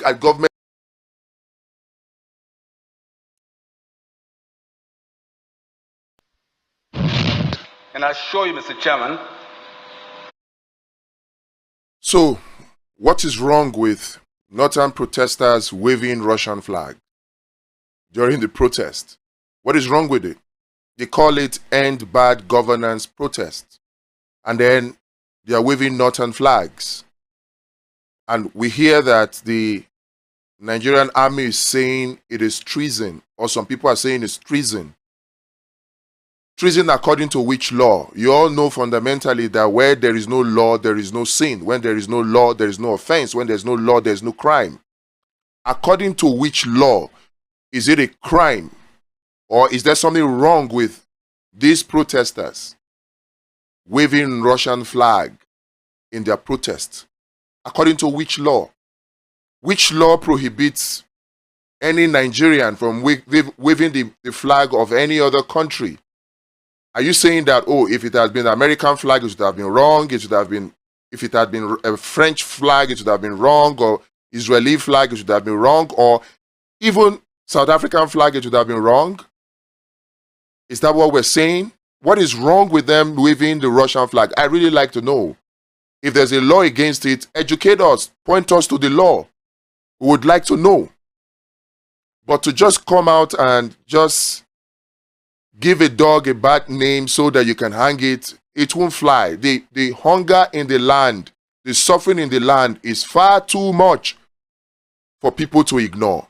look at government. And I assure you, Mr. Chairman. So, what is wrong with northern protesters waving Russian flag during the protest? What is wrong with it? They call it End Bad Governance Protest. And then they are waving northern flags. And we hear that the Nigerian army is saying it is treason, or some people are saying it's treason. Treason according to which law? You all know fundamentally that where there is no law, there is no sin. When there is no law, there is no offense. When there is no law, there is no crime. According to which law? Is it a crime? Or is there something wrong with these protesters waving Russian flag in their protest? According to which law? Which law prohibits any Nigerian from waving the flag of any other country? Are you saying that, oh, if it had been the American flag, it should have been wrong, it should have been, if it had been a French flag, it should have been wrong, or Israeli flag, it should have been wrong, or even South African flag, it should have been wrong? Is that what we're saying? What is wrong with them waving the Russian flag? I really like to know. If there's a law against it, educate us, point us to the law. We would like to know. But to just come out and just give a dog a bad name so that you can hang it, it won't fly. The hunger in the land, the suffering in the land is far too much for people to ignore.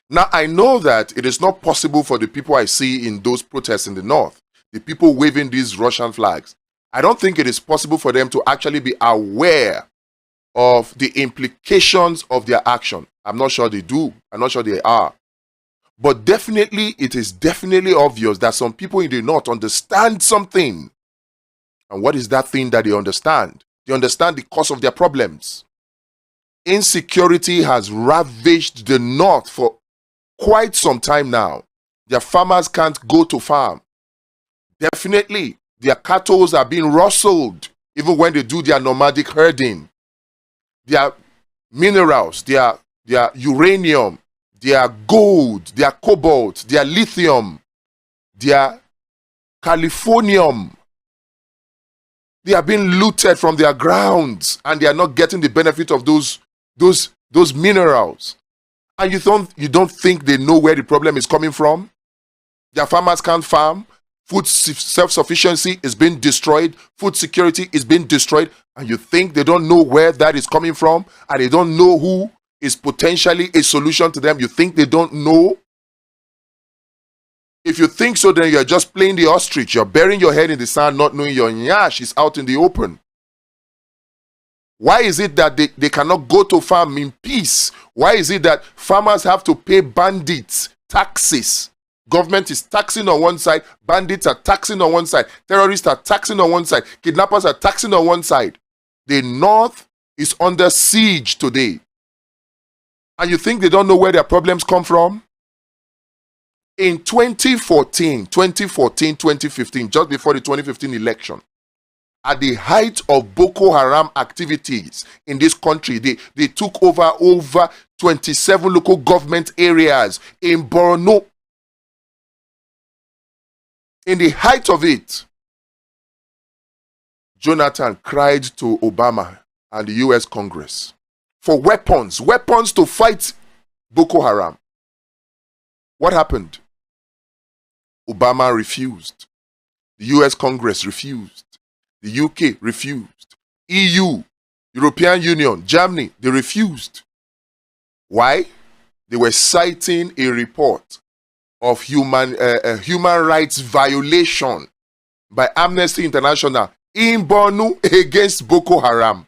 Now, I know that it is not possible for the people I see in those protests in the north, the people waving these Russian flags. I don't think it is possible for them to actually be aware of the implications of their action. I'm not sure they do. I'm not sure they are. But definitely, it is definitely obvious that some people in the north understand something. And what is that thing that they understand? They understand the cause of their problems. Insecurity has ravaged the north for quite some time now. Their farmers can't go to farm. Definitely, their cattle are being rustled, even when they do their nomadic herding. Their minerals, their uranium, their gold, their cobalt, their lithium, their californium, they are being looted from their grounds, and they are not getting the benefit of those minerals. And you don't think they know where the problem is coming from? Their farmers can't farm. Food self-sufficiency is being destroyed. Food security is being destroyed. And you think they don't know where that is coming from? And they don't know who is potentially a solution to them? You think they don't know? If you think so, then you're just playing the ostrich. You're burying your head in the sand, not knowing your nyash is out in the open. Why is it that they cannot go to farm in peace? Why is it that farmers have to pay bandits taxes? Government is taxing on one side, bandits are taxing on one side, terrorists are taxing on one side, kidnappers are taxing on one side. The north is under siege today. And you think they don't know where their problems come from? In 2014, 2015, just before the 2015 election, at the height of Boko Haram activities in this country, they took over 27 local government areas in Borno. In the height of it, Jonathan cried to Obama and the US Congress for weapons to fight Boko Haram. What happened? Obama refused. The US Congress refused. The UK refused. EU, European Union, Germany, they refused. Why? They were citing a report of human rights violation by Amnesty International in Borno against Boko Haram.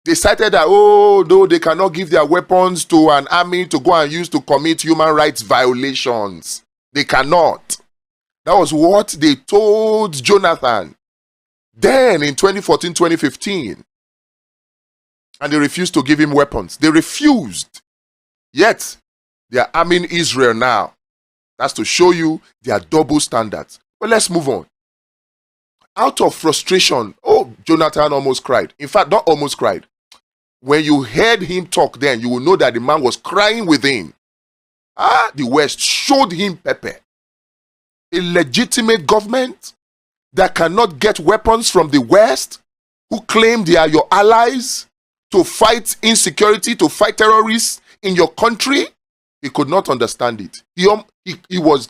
They cited that, oh, no, they cannot give their weapons to an army to go and use to commit human rights violations. They cannot. That was what they told Jonathan. Then in 2014, 2015, and they refused to give him weapons. They refused. Yet, they are arming Israel now. That's to show you their double standards. But let's move on. Out of frustration, oh, Jonathan almost cried. In fact, not almost cried. When you heard him talk then, you will know that the man was crying within. The West showed him pepper. A legitimate government that cannot get weapons from the West, who claim they are your allies to fight insecurity, to fight terrorists in your country. He could not understand it. He was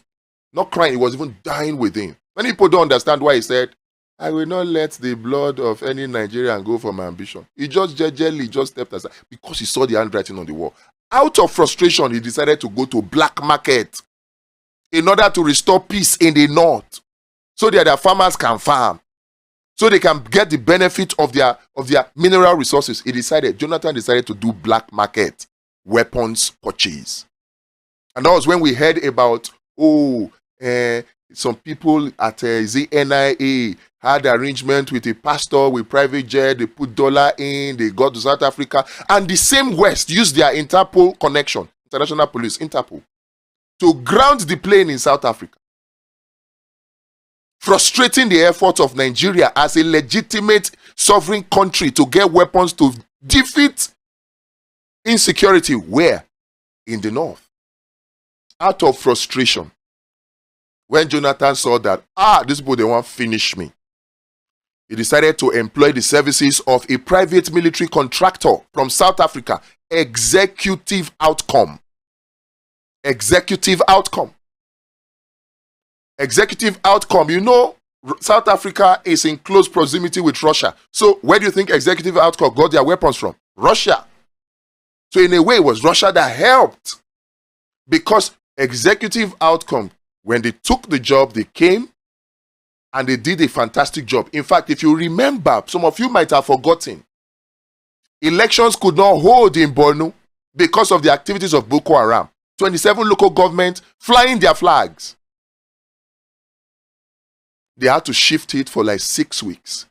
not crying, he was even dying within. Many people don't understand why he said, I will not let the blood of any Nigerian go for my ambition. He just stepped aside because he saw the handwriting on the wall. Out of frustration, he decided to go to black market in order to restore peace in the north, so that their farmers can farm, so they can get the benefit of their mineral resources. Jonathan decided to do black market weapons purchase. And that was when we heard about, some people at NIA had arrangement with a pastor with private jet, they put dollar in, they got to South Africa, and the same West used their Interpol connection, international police, Interpol, to ground the plane in South Africa, frustrating the effort of Nigeria as a legitimate sovereign country to get weapons to defeat insecurity. Where? In the north. Out of frustration, when Jonathan saw that, these people, they want to finish me, he decided to employ the services of a private military contractor from South Africa, Executive Outcome. Executive Outcome. Executive Outcome. You know, South Africa is in close proximity with Russia. So where do you think Executive Outcome got their weapons from? Russia. So in a way, it was Russia that helped. Because Executive Outcome, when they took the job, they came and they did a fantastic job. In fact, if you remember, some of you might have forgotten, elections could not hold in Borno because of the activities of Boko Haram. 27 local governments flying their flags. They had to shift it for like 6 weeks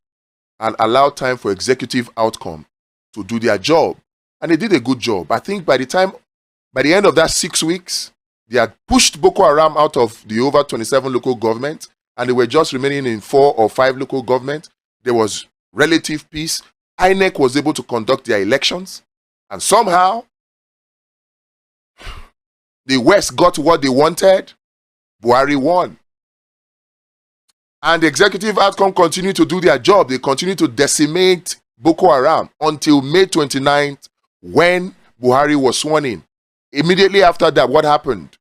and allow time for Executive Outcome to do their job. And they did a good job. I think by the end of that 6 weeks, they had pushed Boko Haram out of the over 27 local governments, and they were just remaining in 4 or 5 local governments. There was relative peace. INEC was able to conduct their elections, and somehow the West got what they wanted. Buhari won. And the Executive Outcome continued to do their job. They continued to decimate Boko Haram until May 29th, when Buhari was sworn in. Immediately after that, what happened?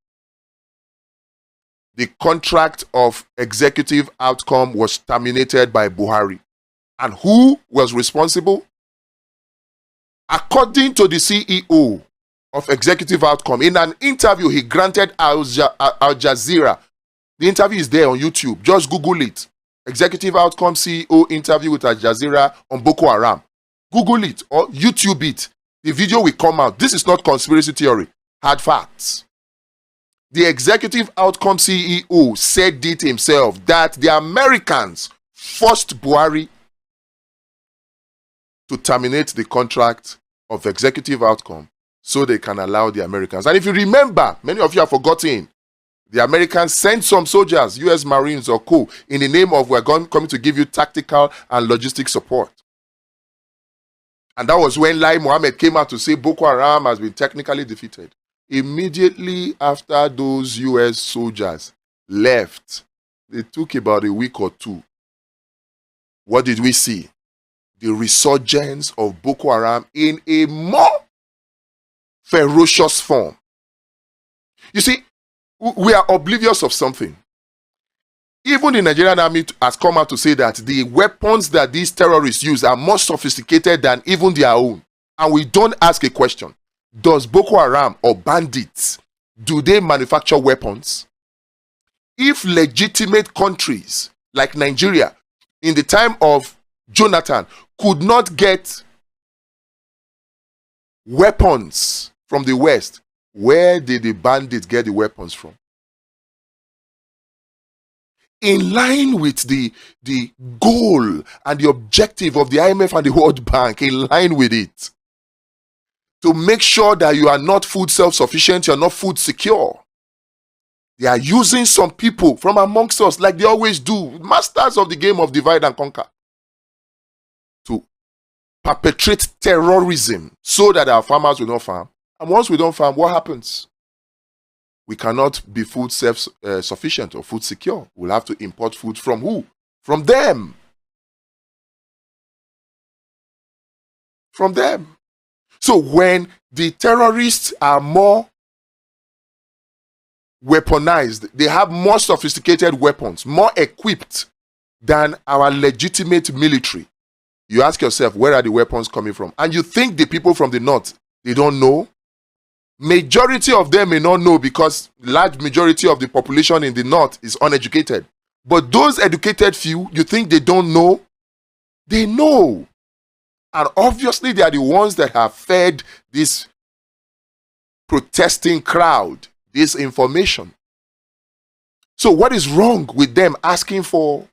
The contract of Executive Outcome was terminated by Buhari. And who was responsible? According to the CEO of Executive Outcome, in an interview he granted Al Jazeera. The interview is there on YouTube. Just Google it. Executive Outcome CEO interview with Al Jazeera on Boko Haram. Google it or YouTube it. The video will come out. This is not conspiracy theory. Hard facts. The Executive Outcome CEO said it himself that the Americans forced Buhari to terminate the contract of Executive Outcome so they can allow the Americans. And if you remember, many of you have forgotten, the Americans sent some soldiers, US Marines or co, in the name of, we're coming to give you tactical and logistic support. And that was when Lai Mohammed came out to say Boko Haram has been technically defeated. Immediately after those US soldiers left, they took about a week or two. What did we see? The resurgence of Boko Haram in a more ferocious form. You see, we are oblivious of something. Even the Nigerian army has come out to say that the weapons that these terrorists use are more sophisticated than even their own. And we don't ask a question. Does Boko Haram or bandits, do they manufacture weapons? If legitimate countries like Nigeria, in the time of Jonathan, could not get weapons from the West, where did the bandits get the weapons from? In line with the goal and the objective of the IMF and the World Bank, in line with it, to make sure that you are not food self-sufficient, you are not food secure. They are using some people from amongst us, like they always do, masters of the game of divide and conquer, to perpetrate terrorism so that our farmers will not farm. And once we don't farm, what happens? We cannot be food self-sufficient or food secure. We'll have to import food from who? From them. From them. So when the terrorists are more weaponized, they have more sophisticated weapons, more equipped than our legitimate military, you ask yourself, where are the weapons coming from? And you think the people from the north, they don't know? Majority of them may not know because large majority of the population in the north is uneducated. But those educated few, you think they don't know? They know. And obviously they are the ones that have fed this protesting crowd this information. So what is wrong with them asking for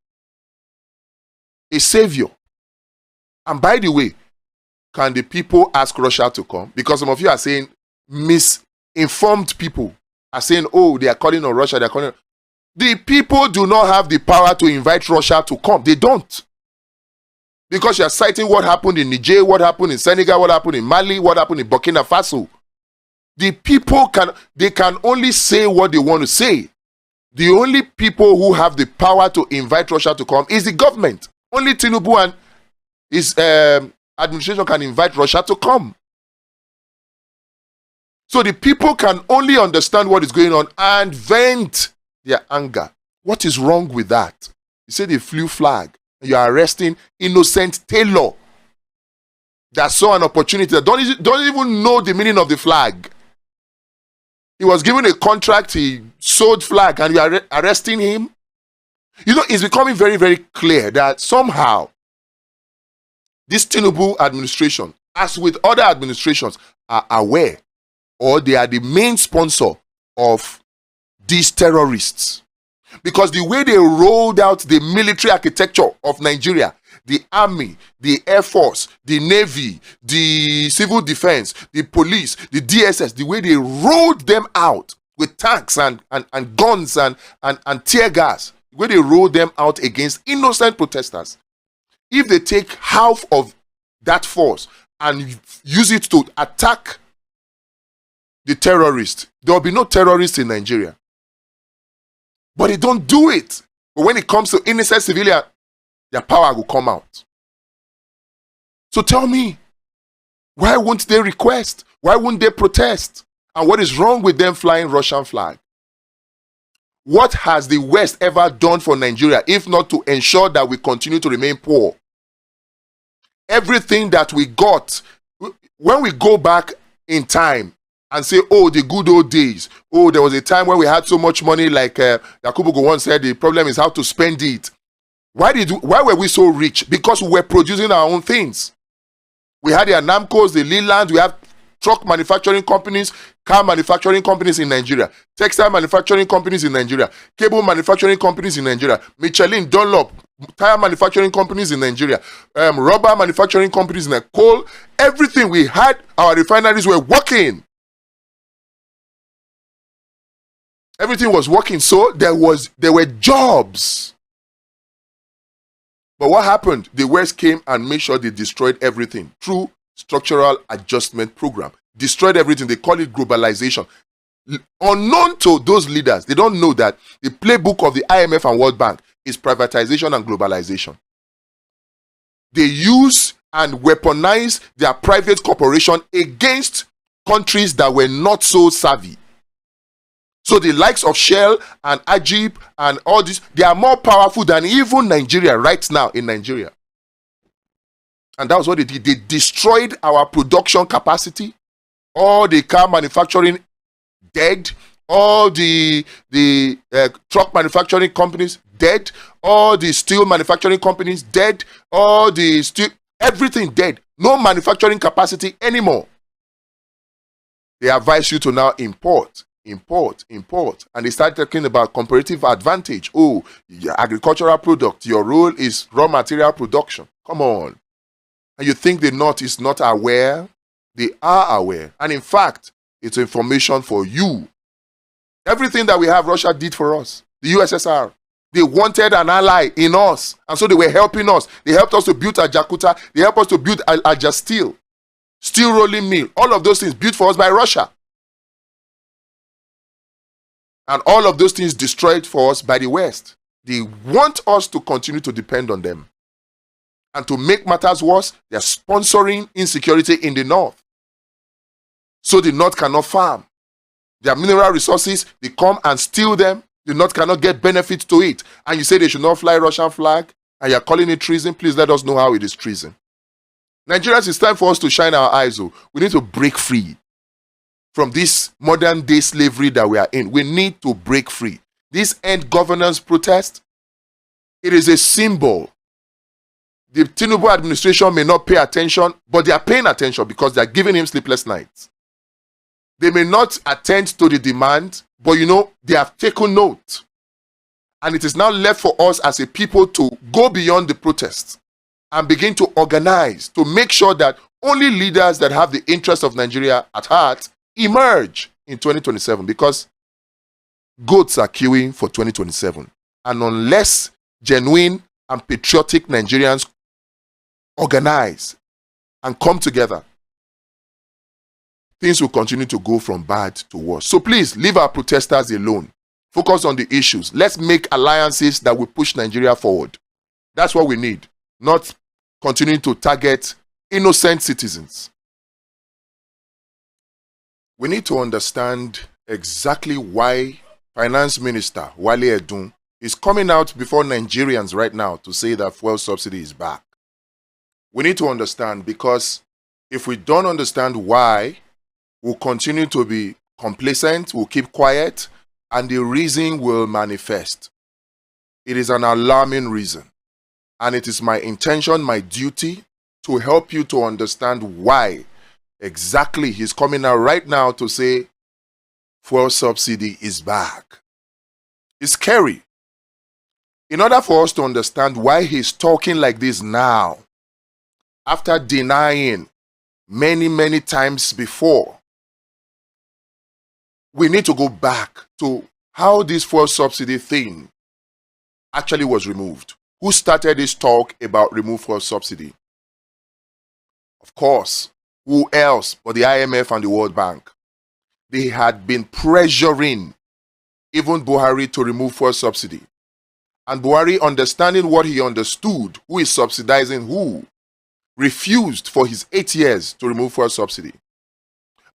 a savior? And by the way, can the people ask Russia to come? Because some of you are saying, misinformed people are saying, oh, they are calling on Russia, they are calling on... The people do not have the power to invite Russia to come. They don't. Because you are citing what happened in Niger, what happened in Senegal, what happened in Mali, what happened in Burkina Faso. The people can only say what they want to say. The only people who have the power to invite Russia to come is the government. Only Tinubu and his administration can invite Russia to come. So the people can only understand what is going on and vent their anger. What is wrong with that? You say they flew flag. You are arresting innocent Taylor that saw an opportunity that don't even know the meaning of the flag. He was given a contract, he sold flag, and you are arresting him. You know, it's becoming very, very clear that somehow this Tinubu administration, as with other administrations, are aware, or they are the main sponsor of these terrorists. Because the way they rolled out the military architecture of Nigeria, the army, the air force, the navy, the civil defense, the police, the DSS, the way they rolled them out with tanks and guns and tear gas, the way they rolled them out against innocent protesters, if they take half of that force and use it to attack the terrorists, there will be no terrorists in Nigeria. But they don't do it. But when it comes to innocent civilians, their power will come out. So tell me, why won't they request? Why won't they protest? And what is wrong with them flying Russian flag? What has the West ever done for Nigeria if not to ensure that we continue to remain poor? Everything that we got, when we go back in time and say, oh, the good old days. Oh, there was a time when we had so much money, like Yakubu once said, the problem is how to spend it. Why were we so rich? Because we were producing our own things. We had the Anamcos, the Lelands, we have truck manufacturing companies, car manufacturing companies in Nigeria, textile manufacturing companies in Nigeria, cable manufacturing companies in Nigeria, Michelin, Dunlop, tire manufacturing companies in Nigeria, rubber manufacturing companies in Nigeria, coal, everything we had, our refineries were working. Everything was working, so there were jobs. But what happened? The West came and made sure they destroyed everything through structural adjustment program. Destroyed everything. They call it globalization. Unknown to those leaders, they don't know that the playbook of the IMF and World Bank is privatization and globalization. They use and weaponize their private corporation against countries that were not so savvy. So the likes of Shell and Ajib and all this, they are more powerful than even Nigeria right now in Nigeria. And that was what they did. They destroyed our production capacity. All the car manufacturing dead. All the truck manufacturing companies dead. All the steel manufacturing companies dead. All the steel, everything dead. No manufacturing capacity anymore. They advise you to now import. And they start talking about comparative advantage. Oh, your agricultural product, your role is raw material production. Come on. And you think the North is not aware? They are aware. And in fact, it's information for you. Everything that we have, Russia did for us. The USSR. They wanted an ally in us. And so they were helping us. They helped us to build Ajakuta. They helped us to build Aja Steel rolling mill. All of those things built for us by Russia. And all of those things destroyed for us by the West. They want us to continue to depend on them. And to make matters worse, they are sponsoring insecurity in the North. So the North cannot farm. Their mineral resources, they come and steal them. The North cannot get benefit to it. And you say they should not fly Russian flag, and you're calling it treason. Please let us know how it is treason. Nigerians, it's time for us to shine our eyes. We need to break free from this modern day slavery that we are in. We need to break free. This end governance protest, it is a symbol. The Tinubu administration may not pay attention, but they are paying attention because they are giving him sleepless nights. They may not attend to the demand, but you know, they have taken note. And it is now left for us as a people to go beyond the protest and begin to organize to make sure that only leaders that have the interests of Nigeria at heart emerge in 2027, because goats are queuing for 2027. And unless genuine and patriotic Nigerians organize and come together, things will continue to go from bad to worse. So please, leave our protesters alone. Focus on the issues. Let's make alliances that will push Nigeria forward. That's what we need, not continuing to target innocent citizens. We need to understand exactly why Finance Minister Wale Edun is coming out before Nigerians right now to say that fuel subsidy is back. We need to understand, because if we don't understand why, we'll continue to be complacent, we'll keep quiet, and the reason will manifest. It is an alarming reason. And it is my intention, my duty, to help you to understand why exactly he's coming out right now to say fuel subsidy is back. It's scary. In order for us to understand why he's talking like this now, after denying many times before, we need to go back to how this fuel subsidy thing actually was removed. Who started this talk about remove fuel subsidy? Of course, who else but the IMF and the World Bank? They had been pressuring even Buhari to remove fuel subsidy. And Buhari, understanding what he understood, who is subsidizing who, refused for his 8 years to remove fuel subsidy.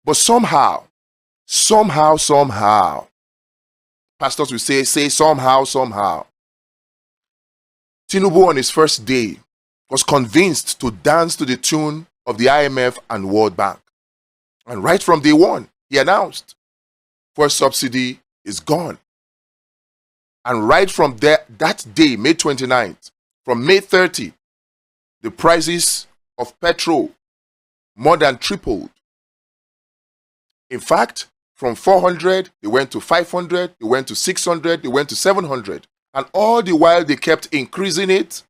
But somehow, pastors will say somehow, Tinubu on his first day was convinced to dance to the tune of the IMF and World Bank. And right from day one, he announced fuel subsidy is gone. And right from that day, May 29th, from May 30, the prices of petrol more than tripled. In fact, from 400, they went to 500, they went to 600, they went to 700. And all the while they kept increasing it.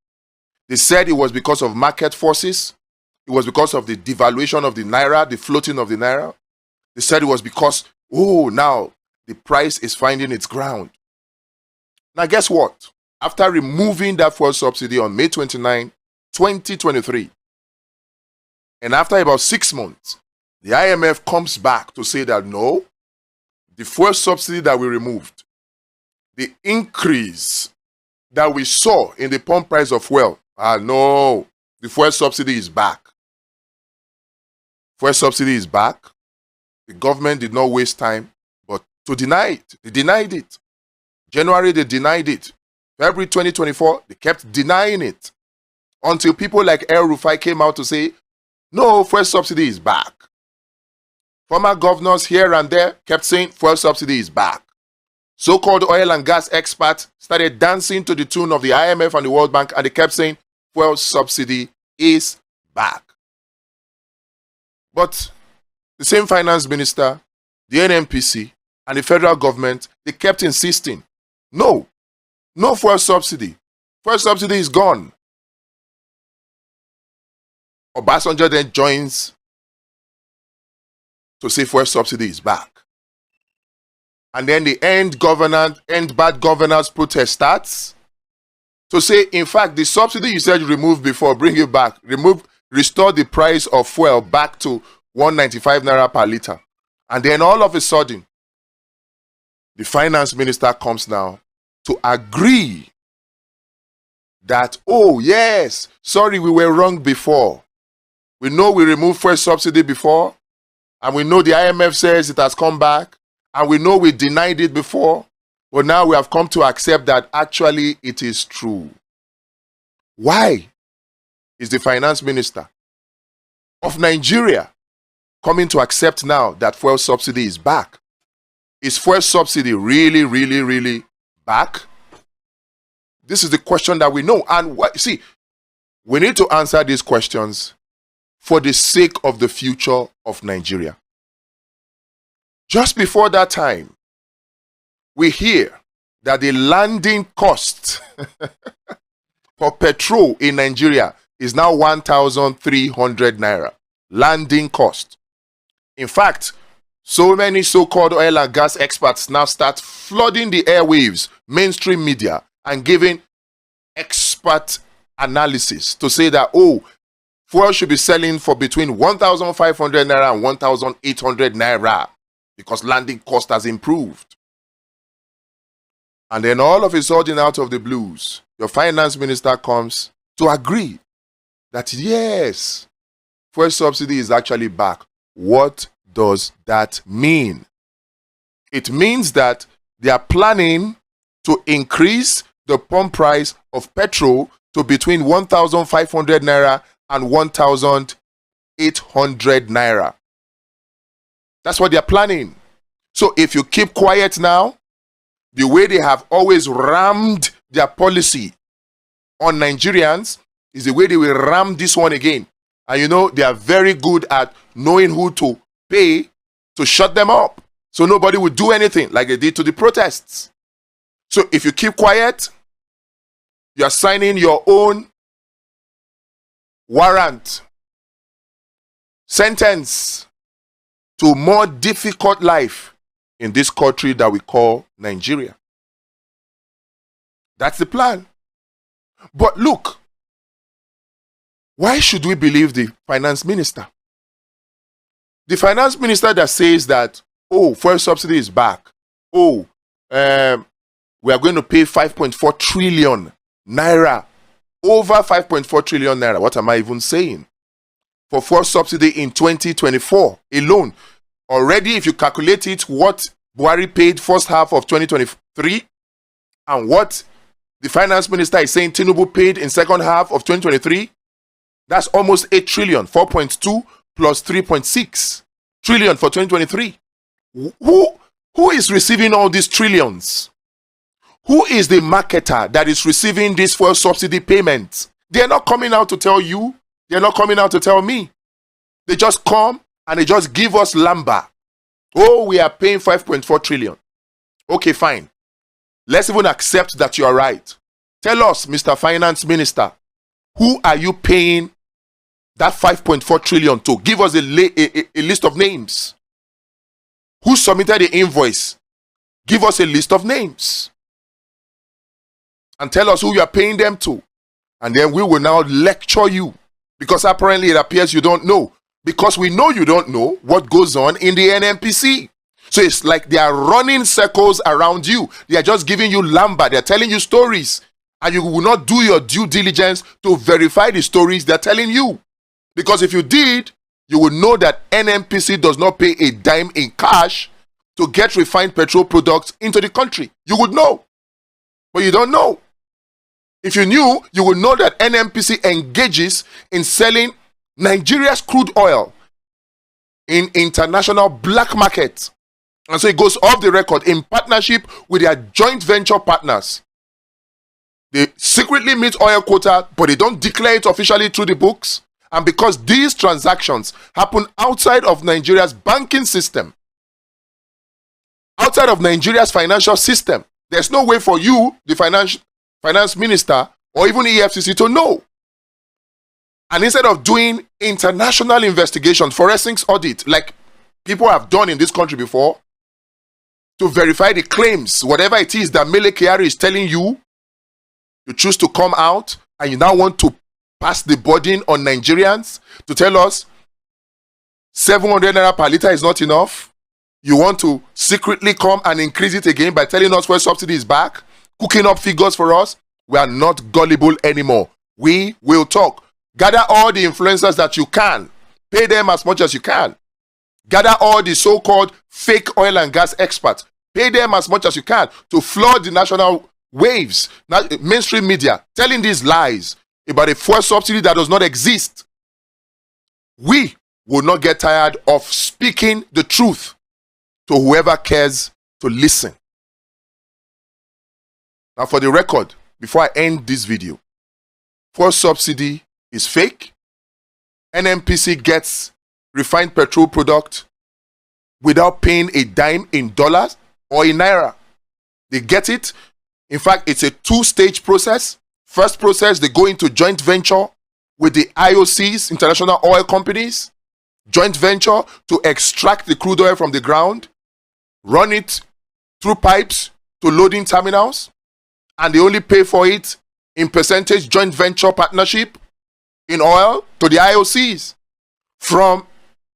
They said it was because of market forces. It was because of the devaluation of the naira, the floating of the naira. They said it was because, now the price is finding its ground. Now guess what? After removing that fuel subsidy on May 29, 2023, and after about 6 months, the IMF comes back to say that no, the fuel subsidy that we removed, the increase that we saw in the pump price of fuel, no, the fuel subsidy is back. Fuel subsidy is back. The government did not waste time, but to deny it. They denied it. January, they denied it. February 2024, they kept denying it. Until people like El Rufai came out to say, no, fuel subsidy is back. Former governors here and there kept saying fuel subsidy is back. So-called oil and gas experts started dancing to the tune of the IMF and the World Bank, and they kept saying fuel subsidy is back. But the same finance minister, the NNPC, and the federal government, they kept insisting, no fuel subsidy. Fuel subsidy is gone. Obasanjo then joins to say fuel subsidy is back. And then the end bad governance protest starts. to say, in fact, the subsidy you said you removed before, bring it back. Restore the price of fuel back to 195 naira per liter. And then all of a sudden, the finance minister comes now to agree that, oh yes, sorry, we were wrong before. We know we removed fuel subsidy before, and we know the IMF says it has come back, and we know we denied it before, but now we have come to accept that actually it is true. Why is the finance minister of Nigeria coming to accept now that fuel subsidy is back? Is fuel subsidy really, really, really back? This is the question that we know. And see, we need to answer these questions for the sake of the future of Nigeria. Just before that time, we hear that the landing cost for petrol in Nigeria is now 1,300 naira. Landing cost. In fact, so many so-called oil and gas experts now start flooding the airwaves, mainstream media, and giving expert analysis to say that, oh, fuel should be selling for between 1,500 naira and 1,800 naira because landing cost has improved. And then all of a sudden, out of the blues, your finance minister comes to agree that yes, fuel subsidy is actually back. What does that mean? It means that they are planning to increase the pump price of petrol to between 1,500 naira and 1,800 naira. That's what they are planning. So if you keep quiet now, the way they have always rammed their policy on Nigerians is the way they will ram this one again. And you know, they are very good at knowing who to pay to shut them up. So nobody will do anything like they did to the protests. So if you keep quiet, you are signing your own warrant, sentence to more difficult life in this country that we call Nigeria. That's the plan. But look, why should we believe the finance minister? The finance minister that says that, oh, fuel subsidy is back. Oh, we are going to pay 5.4 trillion naira. Over 5.4 trillion naira. What am I even saying? For fuel subsidy in 2024 alone. Already, if you calculate it, what Buhari paid first half of 2023 and what the finance minister is saying Tinubu paid in second half of 2023, that's almost 8 trillion, 4.2 plus 3.6 trillion for 2023. Who is receiving all these trillions? Who is the marketer that is receiving this fuel subsidy payments? They're not coming out to tell you. They're not coming out to tell me. They just come and they just give us lamba. Oh, we are paying 5.4 trillion. Okay, fine. Let's even accept that you are right. Tell us, Mr. Finance Minister, who are you paying that 5.4 trillion to? Give us a list of names. Who submitted the invoice? Give us a list of names. And tell us who you are paying them to. And then we will now lecture you. Because apparently it appears you don't know. Because we know you don't know what goes on in the NNPC. So it's like they are running circles around you. They are just giving you lamba. They are telling you stories. And you will not do your due diligence to verify the stories they are telling you. Because if you did, you would know that NNPC does not pay a dime in cash to get refined petrol products into the country. You would know. But you don't know. If you knew, you would know that NNPC engages in selling Nigeria's crude oil in international black market. And so it goes off the record in partnership with their joint venture partners. They secretly meet oil quota, but they don't declare it officially through the books. And because these transactions happen outside of Nigeria's banking system, outside of Nigeria's financial system, there's no way for you, the finance minister, or even EFCC to know. And instead of doing international investigation, forensics audit, like people have done in this country before, to verify the claims, whatever it is that Mele Kyari is telling you, You choose to come out and you now want to pass the burden on Nigerians to tell us 700 naira per litre is not enough. You want to secretly come and increase it again by telling us where subsidy is back, cooking up figures for us. We are not gullible anymore. We will talk. Gather all the influencers that you can. Pay them as much as you can. Gather all the so-called fake oil and gas experts. Pay them as much as you can to flood the national waves, mainstream media, telling these lies about a fuel subsidy that does not exist. We will not get tired of speaking the truth to whoever cares to listen. Now, for the record, before I end this video, fuel subsidy is fake. NNPC gets refined petrol product without paying a dime in dollars or in naira. They get it. In fact, it's a two-stage process. First process, they go into joint venture with the IOCs, international oil companies, joint venture to extract the crude oil from the ground, run it through pipes to loading terminals, and they only pay for it in percentage joint venture partnership in oil to the IOCs. From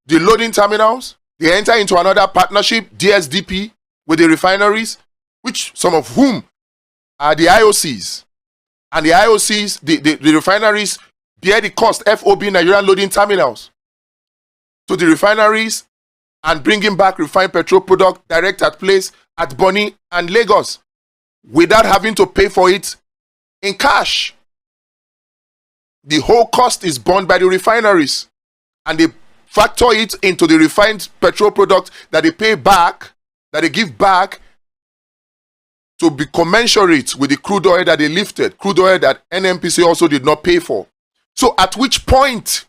the loading terminals, they enter into another partnership, DSDP, with the refineries, which some of whom are the IOCs. And the IOCs, the refineries bear the cost, FOB Nigerian loading terminals, to the refineries and bringing back refined petrol product direct at place at Bonny and Lagos without having to pay for it in cash. The whole cost is borne by the refineries, and they factor it into the refined petrol product that they pay back, that they give back to be commensurate with the crude oil that they lifted, crude oil that NNPC also did not pay for. So at which point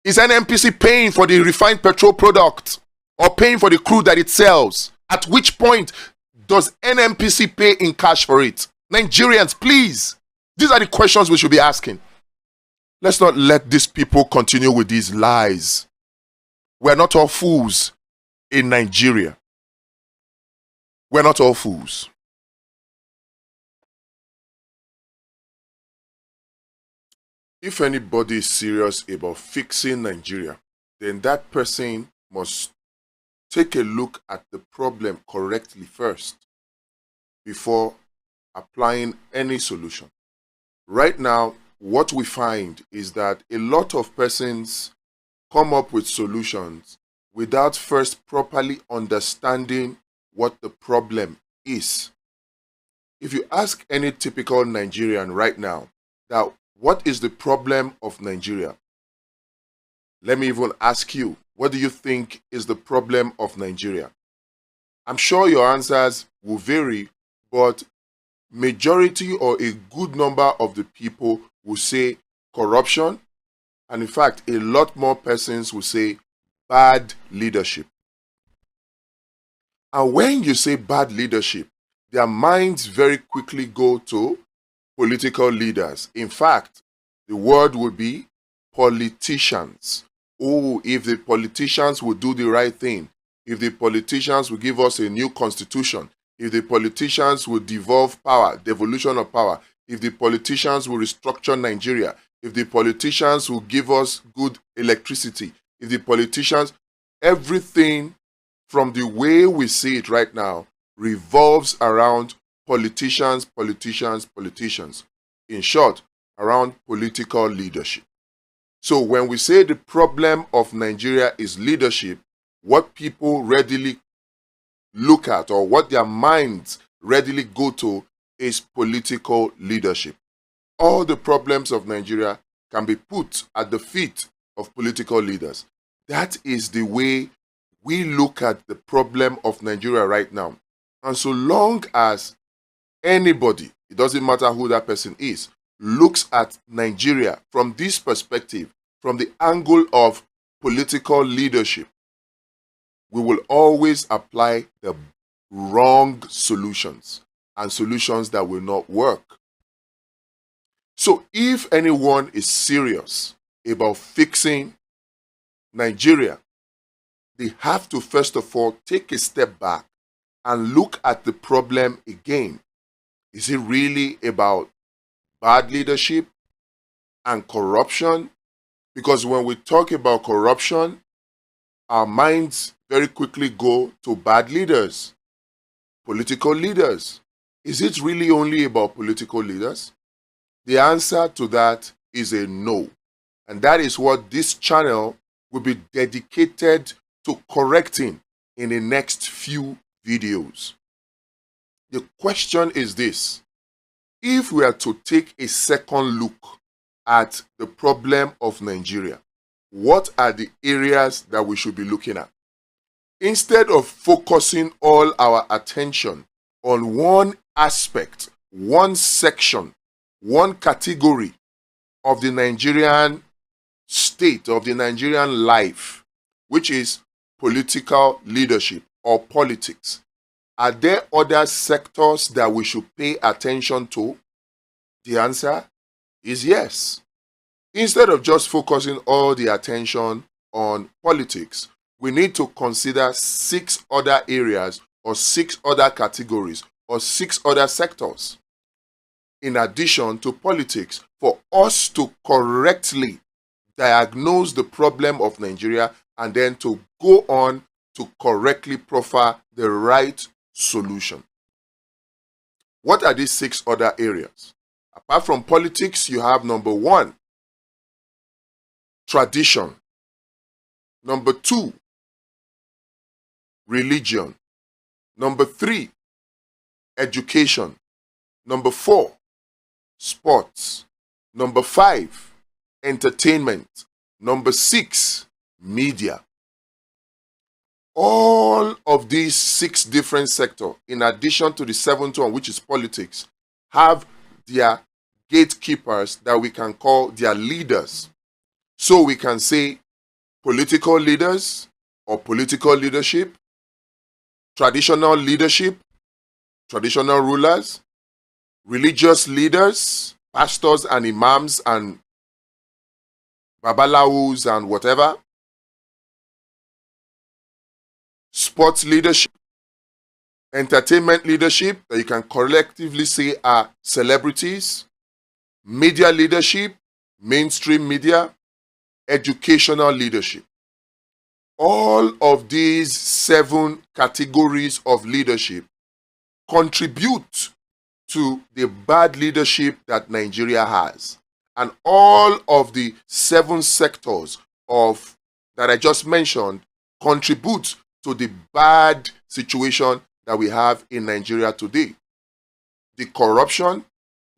is NNPC paying for the refined petrol product or paying for the crude that it sells? At which point does NNPC pay in cash for it? Nigerians, please. These are the questions we should be asking. Let's not let these people continue with these lies. We're not all fools in Nigeria. We're not all fools. If anybody is serious about fixing Nigeria, then that person must take a look at the problem correctly first before applying any solution. Right now, what we find is that a lot of persons come up with solutions without first properly understanding what the problem is. If you ask any typical Nigerian right now that what is the problem of Nigeria? Let me even ask you, what do you think is the problem of Nigeria? I'm sure your answers will vary, but majority or a good number of the people will say corruption, and in fact, a lot more persons will say bad leadership. And when you say bad leadership, their minds very quickly go to political leaders. In fact, the word would be politicians. Oh, if the politicians would do the right thing, if the politicians would give us a new constitution, if the politicians would devolve power, devolution of power, if the politicians will restructure Nigeria, if the politicians will give us good electricity, if the politicians, everything from the way we see it right now revolves around politicians, politicians, politicians. In short, around political leadership. So when we say the problem of Nigeria is leadership, what people readily look at or what their minds readily go to is political leadership. All the problems of Nigeria can be put at the feet of political leaders. That is the way we look at the problem of Nigeria right now. And so long as anybody, it doesn't matter who that person is, looks at Nigeria from this perspective, from the angle of political leadership, we will always apply the wrong solutions and solutions that will not work. So if anyone is serious about fixing Nigeria, they have to first of all take a step back and look at the problem again. Is it really about bad leadership and corruption? Because when we talk about corruption, our minds very quickly go to bad leaders, political leaders. Is it really only about political leaders? The answer to that is a no. And that is what this channel will be dedicated to correcting in the next few videos. The question is this: if we are to take a second look at the problem of Nigeria, what are the areas that we should be looking at? Instead of focusing all our attention on one aspect, one section, one category of the Nigerian state, of the Nigerian life, which is political leadership or politics, are there other sectors that we should pay attention to? The answer is yes. Instead of just focusing all the attention on politics, we need to consider 6 other areas or 6 other categories or 6 other sectors in addition to politics for us to correctly diagnose the problem of Nigeria and then to go on to correctly proffer the right solution. What are these 6 other areas? Apart from politics, you have number 1, tradition. Number 2, religion. Number 3, education. Number 4, sports. Number 5, entertainment. Number 6, media. All of these 6 different sectors, in addition to the 7th one, which is politics, have their gatekeepers that we can call their leaders. So we can say political leaders or political leadership, traditional leadership, traditional rulers, religious leaders, pastors and imams and babalawus and whatever, sports leadership, entertainment leadership that you can collectively say are celebrities, media leadership, mainstream media, educational leadership. All of these 7 categories of leadership contribute to the bad leadership that Nigeria has. And all of the 7 sectors of that I just mentioned contribute to the bad situation that we have in Nigeria today. The corruption,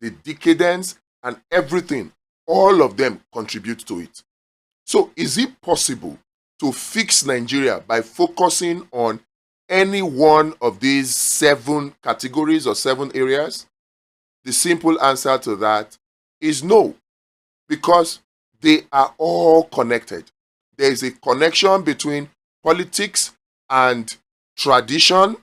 the decadence, and everything, all of them contribute to it. So is it possible to fix Nigeria by focusing on any one of these 7 categories or 7 areas? The simple answer to that is no, because they are all connected. There is a connection between politics and tradition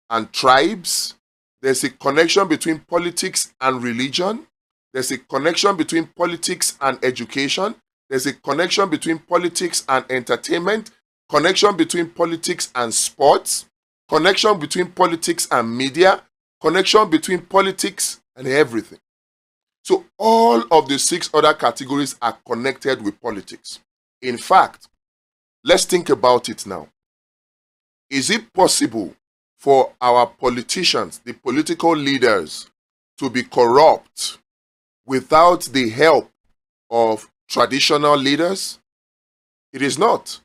and tribes. There's a connection between politics and religion. There's a connection between politics and education. There's a connection between politics and entertainment, connection between politics and sports, connection between politics and media, connection between politics and everything. So all of the 6 other categories are connected with politics. In fact, let's think about it now. Is it possible for our politicians, the political leaders, to be corrupt without the help of traditional leaders? It is not.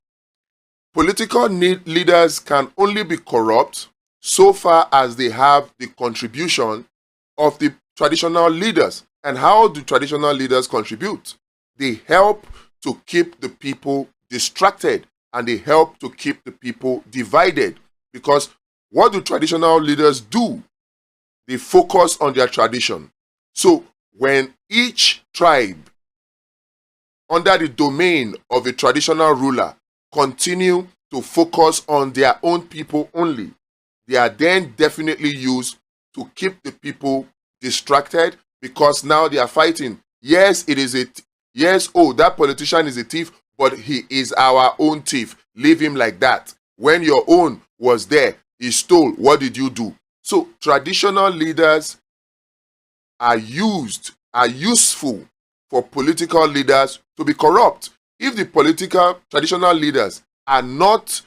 Political leaders can only be corrupt so far as they have the contribution of the traditional leaders. And how do traditional leaders contribute? They help to keep the people distracted and they help to keep the people divided. Because what do traditional leaders do? They focus on their tradition. So when each tribe under the domain of a traditional ruler continue to focus on their own people only, they are then definitely used to keep the people distracted, because now they are fighting. Yes, it is yes, oh, that politician is a thief, but he is our own thief. Leave him like that. When your own was there, he stole. What did you do? So traditional leaders are useful for political leaders to be corrupt. If the traditional leaders are not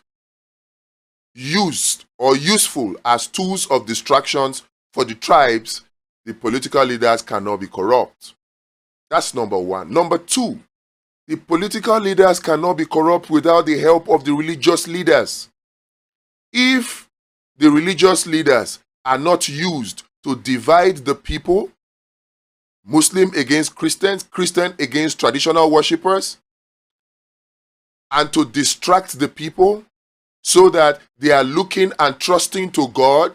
used or useful as tools of distractions for the tribes, the political leaders cannot be corrupt. That's number one. Number two, the political leaders cannot be corrupt without the help of the religious leaders. If the religious leaders are not used to divide the people, Muslim against Christians, Christian against traditional worshippers, and to distract the people so that they are looking and trusting to God,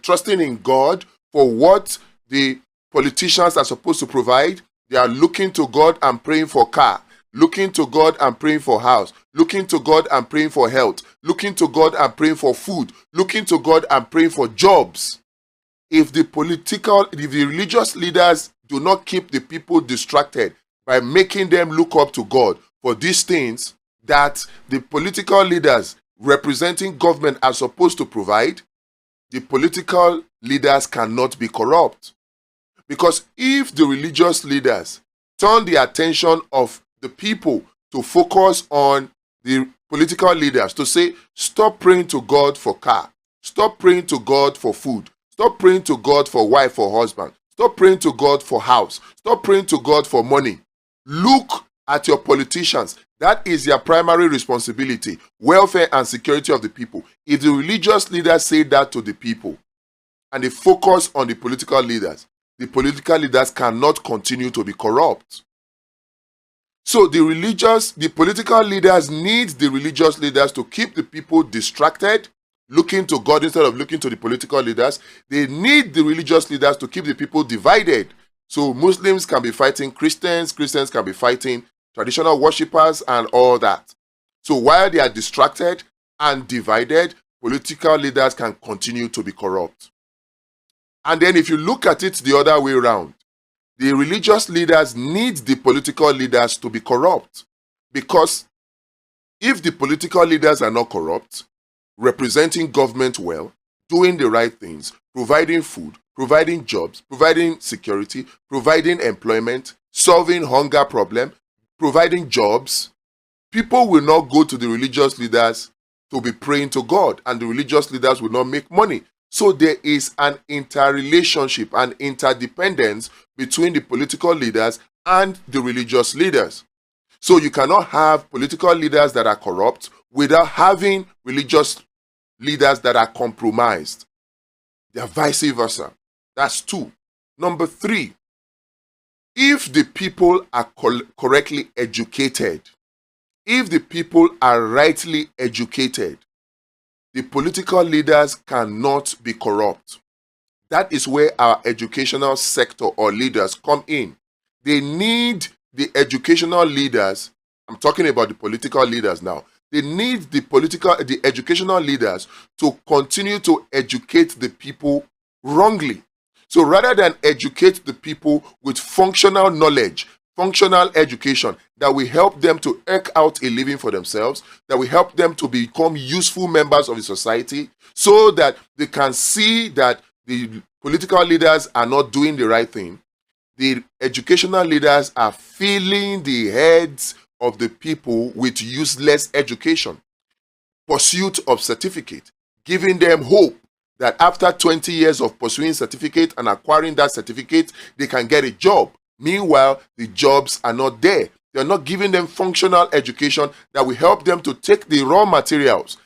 trusting in God for what the politicians are supposed to provide. They are looking to God and praying for car, looking to God and praying for house, looking to God and praying for health, looking to God and praying for food, looking to God and praying for jobs. If the religious leaders do not keep the people distracted by making them look up to God for these things that the political leaders representing government are supposed to provide, the political leaders cannot be corrupt. Because if the religious leaders turn the attention of the people to focus on the political leaders, to say, stop praying to God for car, stop praying to God for food, stop praying to God for wife or husband, stop praying to God for house, stop praying to God for money. Look at your politicians. That is their primary responsibility, welfare and security of the people. If the religious leaders say that to the people and they focus on the political leaders cannot continue to be corrupt. So the political leaders need the religious leaders to keep the people distracted, looking to God instead of looking to the political leaders. They need the religious leaders to keep the people divided. So Muslims can be fighting Christians, Christians can be fighting traditional worshippers and all that. So while they are distracted and divided, political leaders can continue to be corrupt. And then if you look at it the other way around, the religious leaders need the political leaders to be corrupt. Because if the political leaders are not corrupt, representing government well, doing the right things, providing food, providing jobs, providing security, providing employment, solving hunger problem, providing jobs, people will not go to the religious leaders to be praying to God, and the religious leaders will not make money. So there is an interrelationship, an interdependence between the political leaders and the religious leaders. So you cannot have political leaders that are corrupt without having religious leaders that are compromised. They are vice versa. That's two. Number three, if the people are correctly educated, if the people are rightly educated, the political leaders cannot be corrupt. That is where our educational sector or leaders come in. They need the educational leaders. I'm talking about the political leaders now. They need the educational leaders to continue to educate the people wrongly. So rather than educate the people with functional knowledge, functional education that will help them to eke out a living for themselves, that will help them to become useful members of the society, so that they can see that the political leaders are not doing the right thing, the educational leaders are filling the heads of the people with useless education, pursuit of certificate, giving them hope that after 20 years of pursuing certificate and acquiring that certificate, they can get a job. Meanwhile, the jobs are not there. They are not giving them functional education that will help them to take the raw materials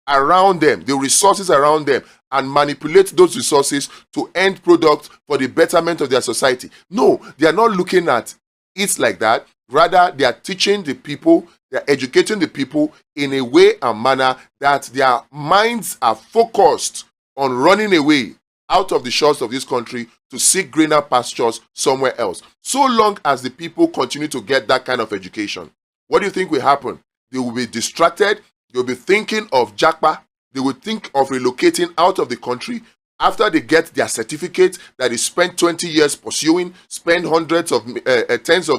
around them, the resources around them, and manipulate those resources to end products for the betterment of their society. No, they are not looking at it like that. Rather, they are teaching the people, they are educating the people in a way and manner that their minds are focused on running away out of the shores of this country to seek greener pastures somewhere else. So long as the people continue to get that kind of education, what do you think will happen? They will be distracted. They will be thinking of Japa. They will think of relocating out of the country after they get their certificate that they spent 20 years pursuing, spend tens of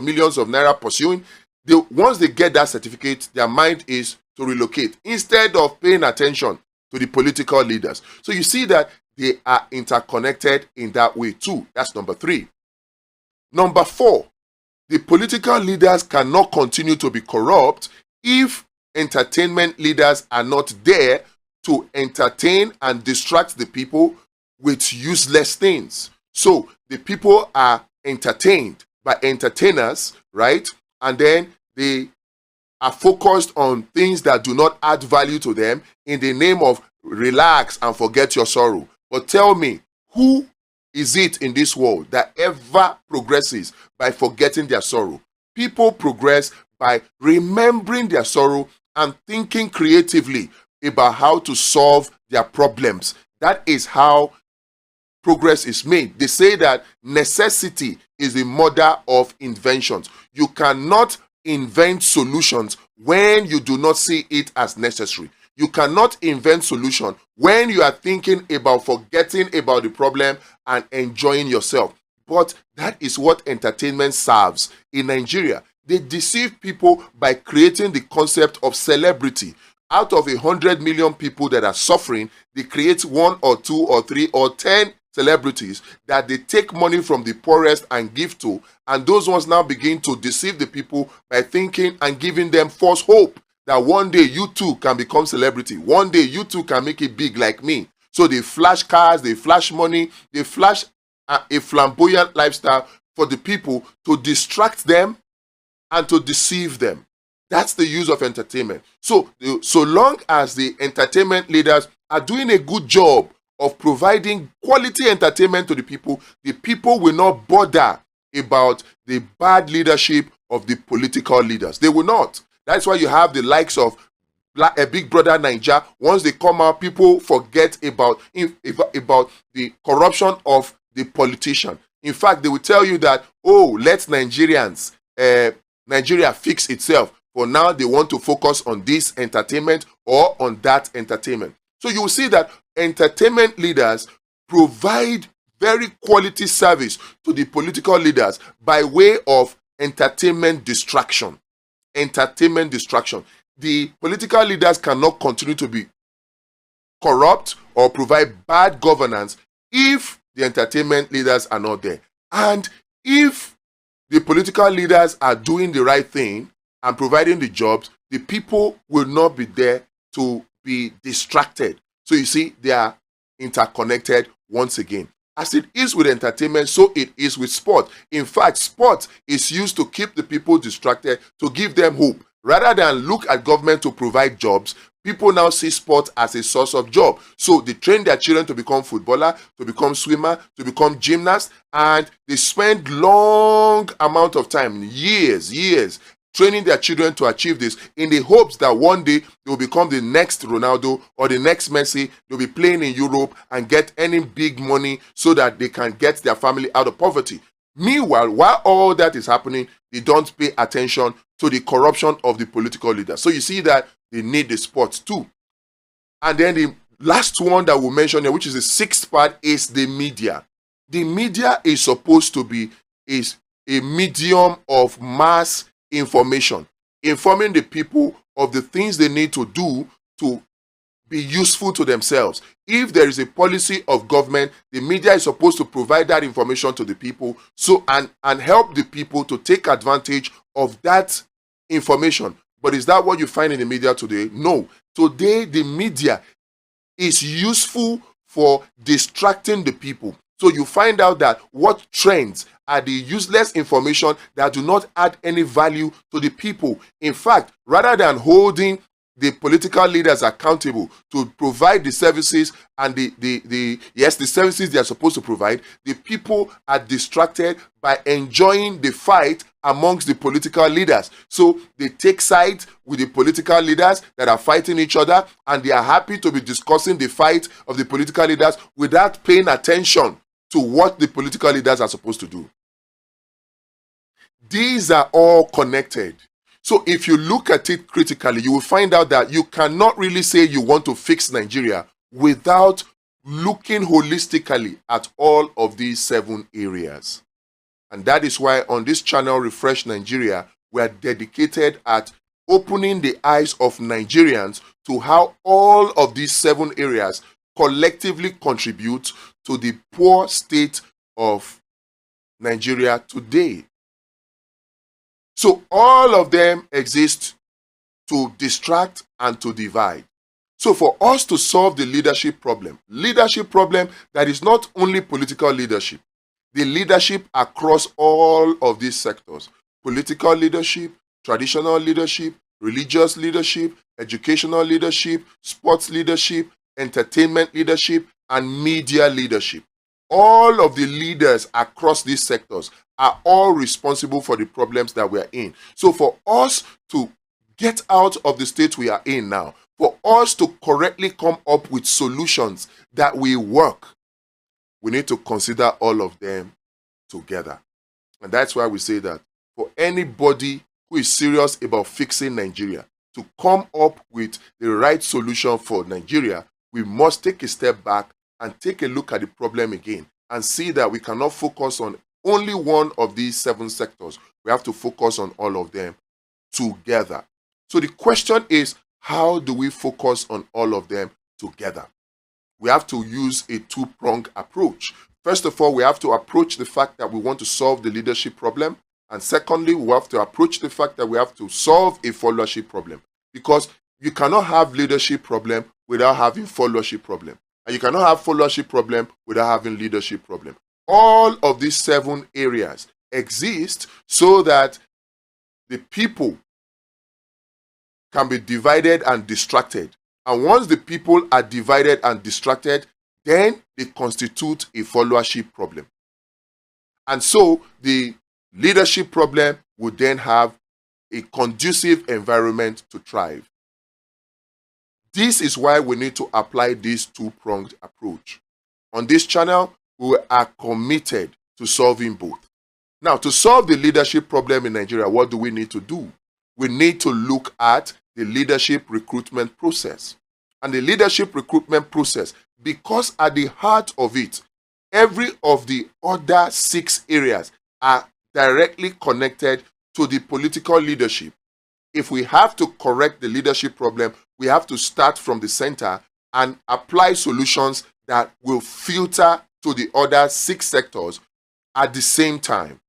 millions of naira pursuing. Once they get that certificate, their mind is to relocate instead of paying attention to the political leaders. So you see that they are interconnected in that way too. That's number 3. Number 4, the political leaders cannot continue to be corrupt if entertainment leaders are not there to entertain and distract the people with useless things. So the people are entertained by entertainers, right? And then they are focused on things that do not add value to them in the name of relax and forget your sorrow. But tell me, who is it in this world that ever progresses by forgetting their sorrow? People progress by remembering their sorrow and thinking creatively about how to solve their problems. That is how progress is made. They say that necessity is the mother of inventions. You cannot invent solutions when you do not see it as necessary. You cannot invent solution when you are thinking about forgetting about the problem and enjoying yourself. But that is what entertainment serves in Nigeria. They deceive people by creating the concept of celebrity. Out of 100 million people that are suffering, they create 1 or 2 or 3 or 10 celebrities that they take money from the poorest and give to, and those ones now begin to deceive the people by thinking and giving them false hope that one day you too can become celebrity, one day you too can make it big like me. So they flash cars, they flash money, they flash a flamboyant lifestyle for the people to distract them and to deceive them. That's the use of entertainment. So long as the entertainment leaders are doing a good job of providing quality entertainment to the people will not bother about the bad leadership of the political leaders. They will not. That's why you have the likes of a Big Brother Naija. Once they come out, people forget about the corruption of the politician. In fact, they will tell you that, let Nigeria fix itself. For now, they want to focus on this entertainment or on that entertainment. So you will see that entertainment leaders provide very quality service to the political leaders by way of entertainment distraction. Entertainment distraction. The political leaders cannot continue to be corrupt or provide bad governance if the entertainment leaders are not there. And if the political leaders are doing the right thing and providing the jobs, the people will not be there to be distracted. So you see, they are interconnected once again. As it is with entertainment, so it is with sport. In fact, sport is used to keep the people distracted, to give them hope. Rather than look at government to provide jobs, people now see sport as a source of job. So they train their children to become footballer, to become swimmer, to become gymnast, and they spend long amount of time, years, training their children to achieve this in the hopes that one day they will become the next Ronaldo or the next Messi. They'll be playing in Europe and get any big money so that they can get their family out of poverty. Meanwhile, while all that is happening, they don't pay attention to the corruption of the political leaders. So you see that they need the sports too. And then the last one that we'll mention here, which is the 6th part, is the media. The media is supposed to be a medium of mass information, informing the people of the things they need to do to be useful to themselves. If there is a policy of government, the media is supposed to provide that information to the people and help the people to take advantage of that information. But is that what you find in the media today? No. Today, the media is useful for distracting the people. So you find out that what trends are the useless information that do not add any value to the people. In fact, rather than holding the political leaders accountable to provide the services and the services they are supposed to provide, the people are distracted by enjoying the fight amongst the political leaders. So they take sides with the political leaders that are fighting each other, and they are happy to be discussing the fight of the political leaders without paying attention to what the political leaders are supposed to do. These are all connected. So if you look at it critically, you will find out that you cannot really say you want to fix Nigeria without looking holistically at all of these 7 areas. And that is why on this channel, Refresh Nigeria, we are dedicated at opening the eyes of Nigerians to how all of these 7 areas collectively contribute to the poor state of Nigeria today. So all of them exist to distract and to divide. So for us to solve the leadership problem that is not only political leadership, the leadership across all of these sectors, political leadership, traditional leadership, religious leadership, educational leadership, sports leadership, entertainment leadership, and media leadership. All of the leaders across these sectors are all responsible for the problems that we are in. So for us to get out of the state we are in now, for us to correctly come up with solutions that will work, we need to consider all of them together. And that's why we say that for anybody who is serious about fixing Nigeria, to come up with the right solution for Nigeria, we must take a step back and take a look at the problem again and see that we cannot focus on only one of these 7 sectors. We have to focus on all of them together. So the question is, how do we focus on all of them together? We have to use a two-pronged approach. First of all, we have to approach the fact that we want to solve the leadership problem. And secondly, we have to approach the fact that we have to solve a followership problem. Because you cannot have leadership problem without having followership problem. And you cannot have followership problem without having leadership problem. All of these 7 areas exist so that the people can be divided and distracted. And once the people are divided and distracted, then they constitute a followership problem. And so the leadership problem would then have a conducive environment to thrive. This is why we need to apply this two-pronged approach. On this channel, we are committed to solving both. Now, to solve the leadership problem in Nigeria, what do we need to do? We need to look at the leadership recruitment process. And the leadership recruitment process, because at the heart of it, every of the other 6 areas are directly connected to the political leadership. If we have to correct the leadership problem, we have to start from the center and apply solutions that will filter to the other 6 sectors at the same time.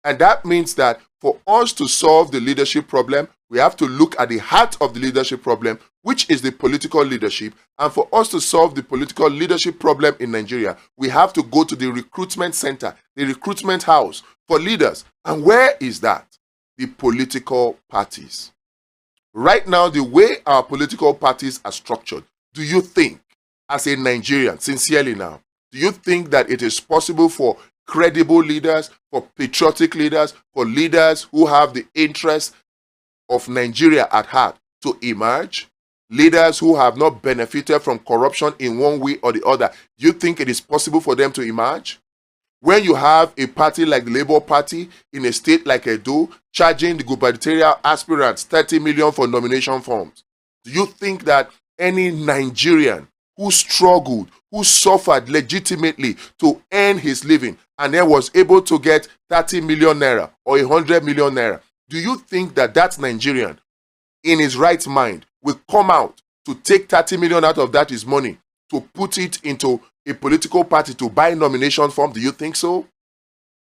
And that means that for us to solve the leadership problem, we have to look at the heart of the leadership problem, which is the political leadership. And for us to solve the political leadership problem in Nigeria, we have to go to the recruitment center, the recruitment house for leaders. And where is that? The political parties. Right now, the way our political parties are structured, do you think, as a Nigerian, sincerely now, do you think that it is possible for credible leaders, for patriotic leaders, for leaders who have the interests of Nigeria at heart to emerge? Leaders who have not benefited from corruption in one way or the other, do you think it is possible for them to emerge? When you have a party like the Labour Party in a state like Edo charging the gubernatorial aspirants 30 million for nomination forms, do you think that any Nigerian who struggled, who suffered legitimately to earn his living and then was able to get 30 million naira or 100 million naira, do you think that that Nigerian in his right mind will come out to take 30 million out of that his money to put it into a political party to buy nomination form? Do you think so?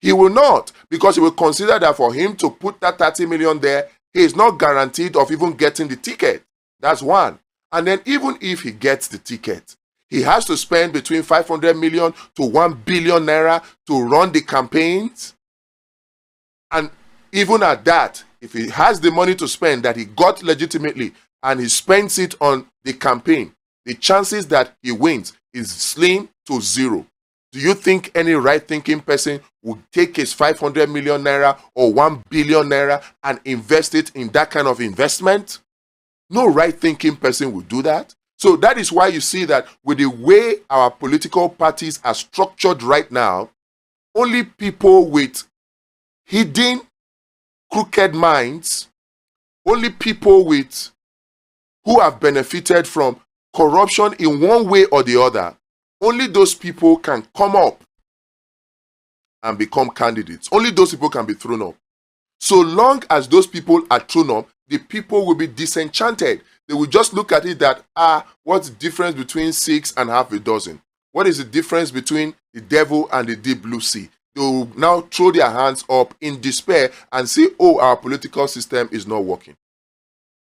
He will not, because he will consider that for him to put that 30 million there, he is not guaranteed of even getting the ticket. That's one. And then even if he gets the ticket, he has to spend between 500 million to 1 billion naira to run the campaigns. And even at that, if he has the money to spend that he got legitimately and he spends it on the campaign, the chances that he wins is slim to 0. Do you think any right-thinking person would take his 500 million naira or 1 billion naira and invest it in that kind of investment? No right-thinking person would do that. So that is why you see that with the way our political parties are structured right now, only people with hidden crooked minds, only people who have benefited from corruption in one way or the other, only those people can come up and become candidates. Only those people can be thrown up. So long as those people are thrown up, the people will be disenchanted. They will just look at it that, what's the difference between 6 and half a dozen? What is the difference between the devil and the deep blue sea? They will now throw their hands up in despair and say, oh, our political system is not working.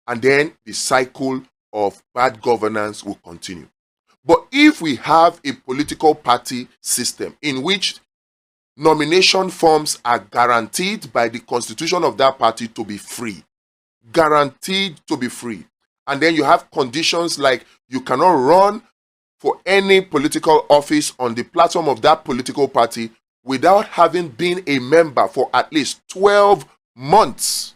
And then the cycle of bad governance will continue. But if we have a political party system in which nomination forms are guaranteed by the constitution of that party to be free, guaranteed to be free, and then you have conditions like you cannot run for any political office on the platform of that political party without having been a member for at least 12 months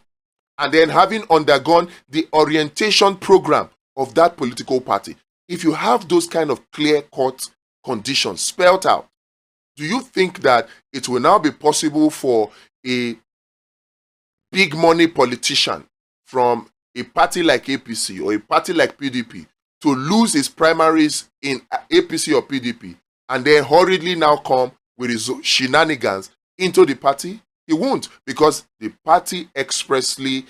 and then having undergone the orientation program of that political party. If you have those kind of clear-cut conditions spelled out, do you think that it will now be possible for a big money politician from a party like APC or a party like PDP to lose his primaries in APC or PDP and then hurriedly now come with his shenanigans into the party? He won't, because the party expressly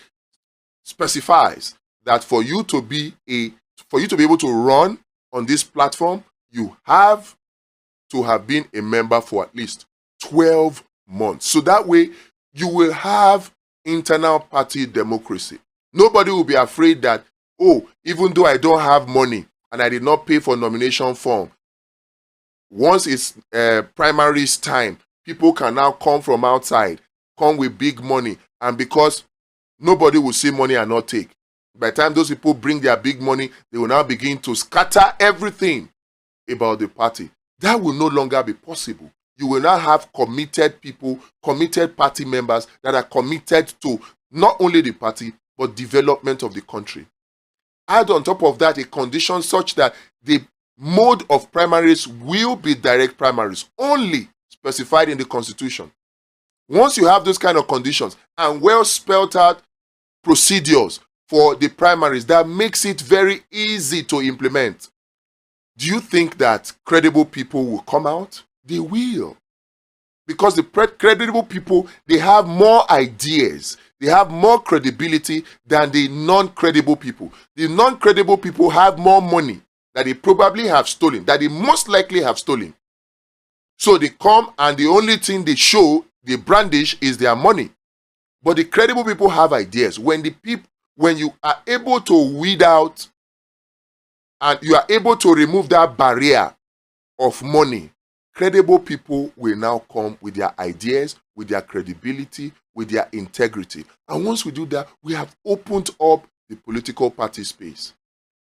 specifies that for you to be able to run on this platform, you have to have been a member for at least 12 months. So that way you will have internal party democracy. Nobody will be afraid that, oh, even though I don't have money and I did not pay for nomination form, once it's primaries time, people can now come from outside, come with big money, and because nobody will see money and not take. By the time those people bring their big money, they will now begin to scatter everything about the party. That will no longer be possible. You will now have committed people, committed party members that are committed to not only the party, but development of the country. Add on top of that a condition such that the mode of primaries will be direct primaries, only specified in the Constitution. Once you have those kind of conditions and well spelled out procedures for the primaries, that makes it very easy to implement. Do you think that credible people will come out? They will. Because the credible people, they have more ideas, they have more credibility than the non-credible people. The non-credible people have more money that they probably have stolen, that they most likely have stolen. So they come and the only thing they show, they brandish, is their money. But the credible people have ideas. When you are able to weed out and you are able to remove that barrier of money, credible people will now come with their ideas, with their credibility, with their integrity. And once we do that, we have opened up the political party space.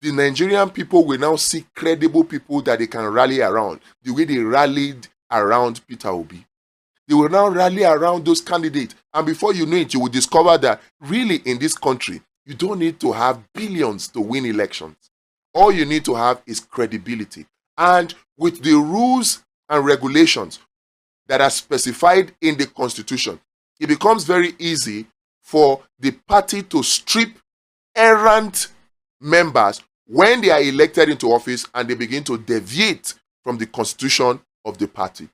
The Nigerian people will now see credible people that they can rally around, the way they rallied around Peter Obi. They will now rally around those candidates. And before you know it, you will discover that really in this country, you don't need to have billions to win elections. All you need to have is credibility. And with the rules and regulations that are specified in the Constitution, it becomes very easy for the party to strip errant members when they are elected into office and they begin to deviate from the constitution of the party.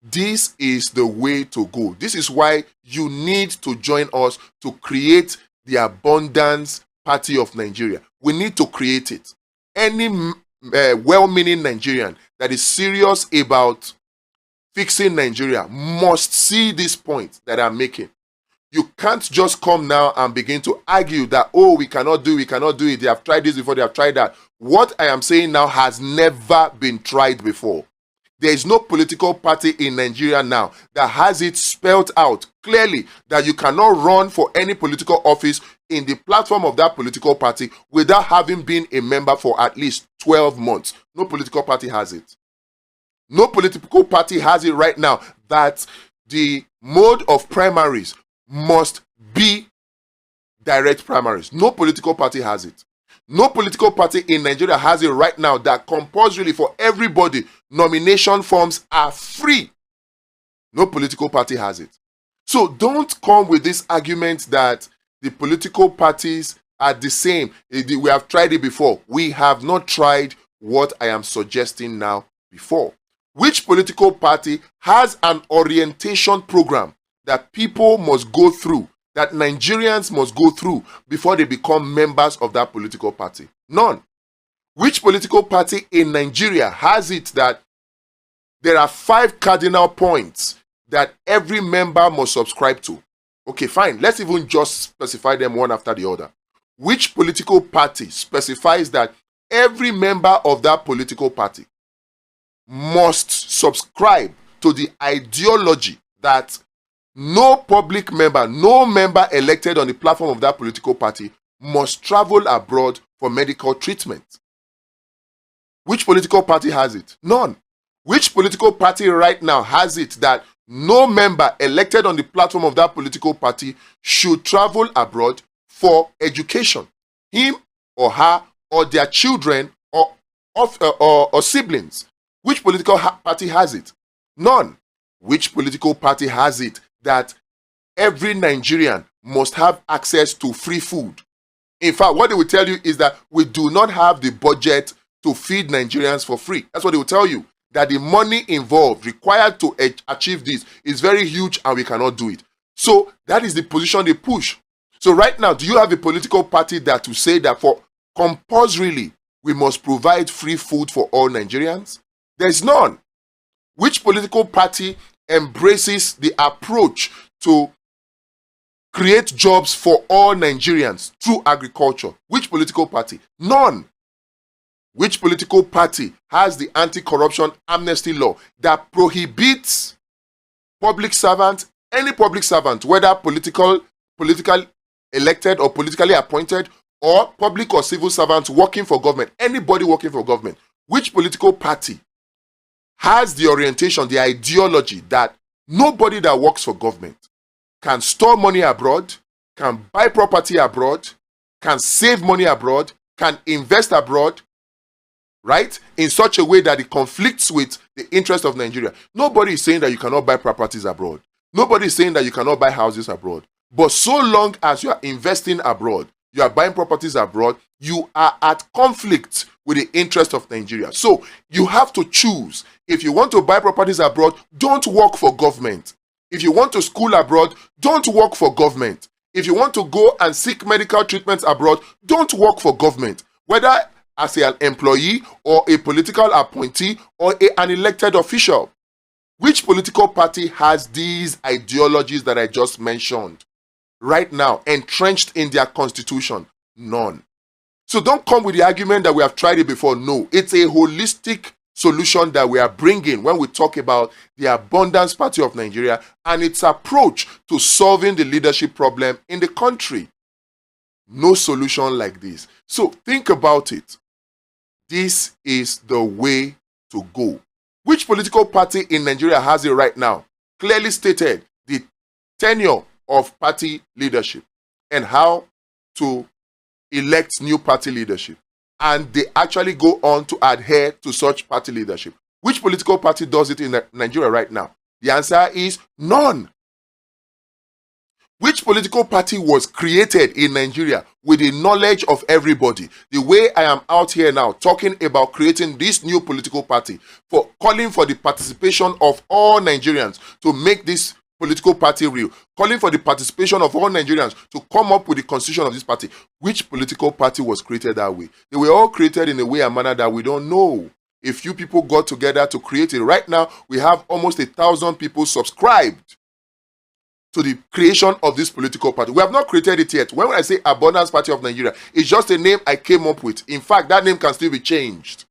This is the way to go. This is why you need to join us to create the Abundance Party of Nigeria. We need to create it. Any well-meaning Nigerian that is serious about fixing Nigeria must see this point that I'm making. You can't just come now and begin to argue that, oh, we cannot do it. They have tried this before, they have tried that. What I am saying now has never been tried before. There is no political party in Nigeria now that has it spelled out clearly that you cannot run for any political office in the platform of that political party without having been a member for at least 12 months. No political party has it. No political party has it right now that the mode of primaries must be direct primaries. No political party has it. No political party in Nigeria has it right now that compulsorily for everybody, nomination forms are free. No political party has it. So don't come with this argument that the political parties are the same. We have tried it before. We have not tried what I am suggesting now before. Which political party has an orientation program that people must go through that Nigerians must go through before they become members of that political party? None. Which political party in Nigeria has it that there are 5 cardinal points that every member must subscribe to? Okay, fine. Let's even just specify them one after the other. Which political party specifies that every member of that political party must subscribe to the ideology that no public member, no member elected on the platform of that political party must travel abroad for medical treatment? Which political party has it? None. Which political party right now has it that no member elected on the platform of that political party should travel abroad for education? Him or her or their children or siblings. Which political party has it? None. Which political party has it that every Nigerian must have access to free food? In fact, what they will tell you is that we do not have the budget to feed Nigerians for free. That's what they will tell you. That the money involved required to achieve this is very huge and we cannot do it. So that is the position they push. So right now, do you have a political party that will say that for compulsorily we must provide free food for all Nigerians? There's none. Which political party embraces the approach to create jobs for all Nigerians through agriculture? Which political party? None. Which political party has the anti-corruption amnesty law that prohibits public servants, any public servant, whether political elected or politically appointed, or public or civil servants working for government, anybody working for government? Which political party has the orientation, the ideology that nobody that works for government can store money abroad, can buy property abroad, can save money abroad, can invest abroad, right, in such a way that it conflicts with the interest of Nigeria? Nobody is saying that you cannot buy properties abroad. Nobody is saying that you cannot buy houses abroad. But so long as you are investing abroad, you are buying properties abroad, you are at conflict with the interest of Nigeria. So you have to choose. If you want to buy properties abroad, don't work for government. If you want to school abroad, don't work for government. If you want to go and seek medical treatments abroad, don't work for government. Whether as an employee or a political appointee or an elected official. Which political party has these ideologies that I just mentioned right now entrenched in their constitution? None. So don't come with the argument that we have tried it before. No, it's a holistic solution that we are bringing when we talk about the Abundance Party of Nigeria and its approach to solving the leadership problem in the country. No solution like this. So think about it. This is the way to go. Which political party in Nigeria has it right now? Clearly stated the tenure of party leadership and how to elect new party leadership. And they actually go on to adhere to such party leadership. Which political party does it in Nigeria right now? The answer is none. Which political party was created in Nigeria with the knowledge of everybody? The way I am out here now talking about creating this new political party, for calling for the participation of all Nigerians to make this political party real, calling for the participation of all Nigerians to come up with the constitution of this party. Which political party was created that way? They were all created in a way and manner that we don't know. A few people got together to create it. Right now, we have almost 1,000 people subscribed to the creation of this political party. We have not created it yet. When I say Abundance Party of Nigeria, it's just a name I came up with. In fact, that name can still be changed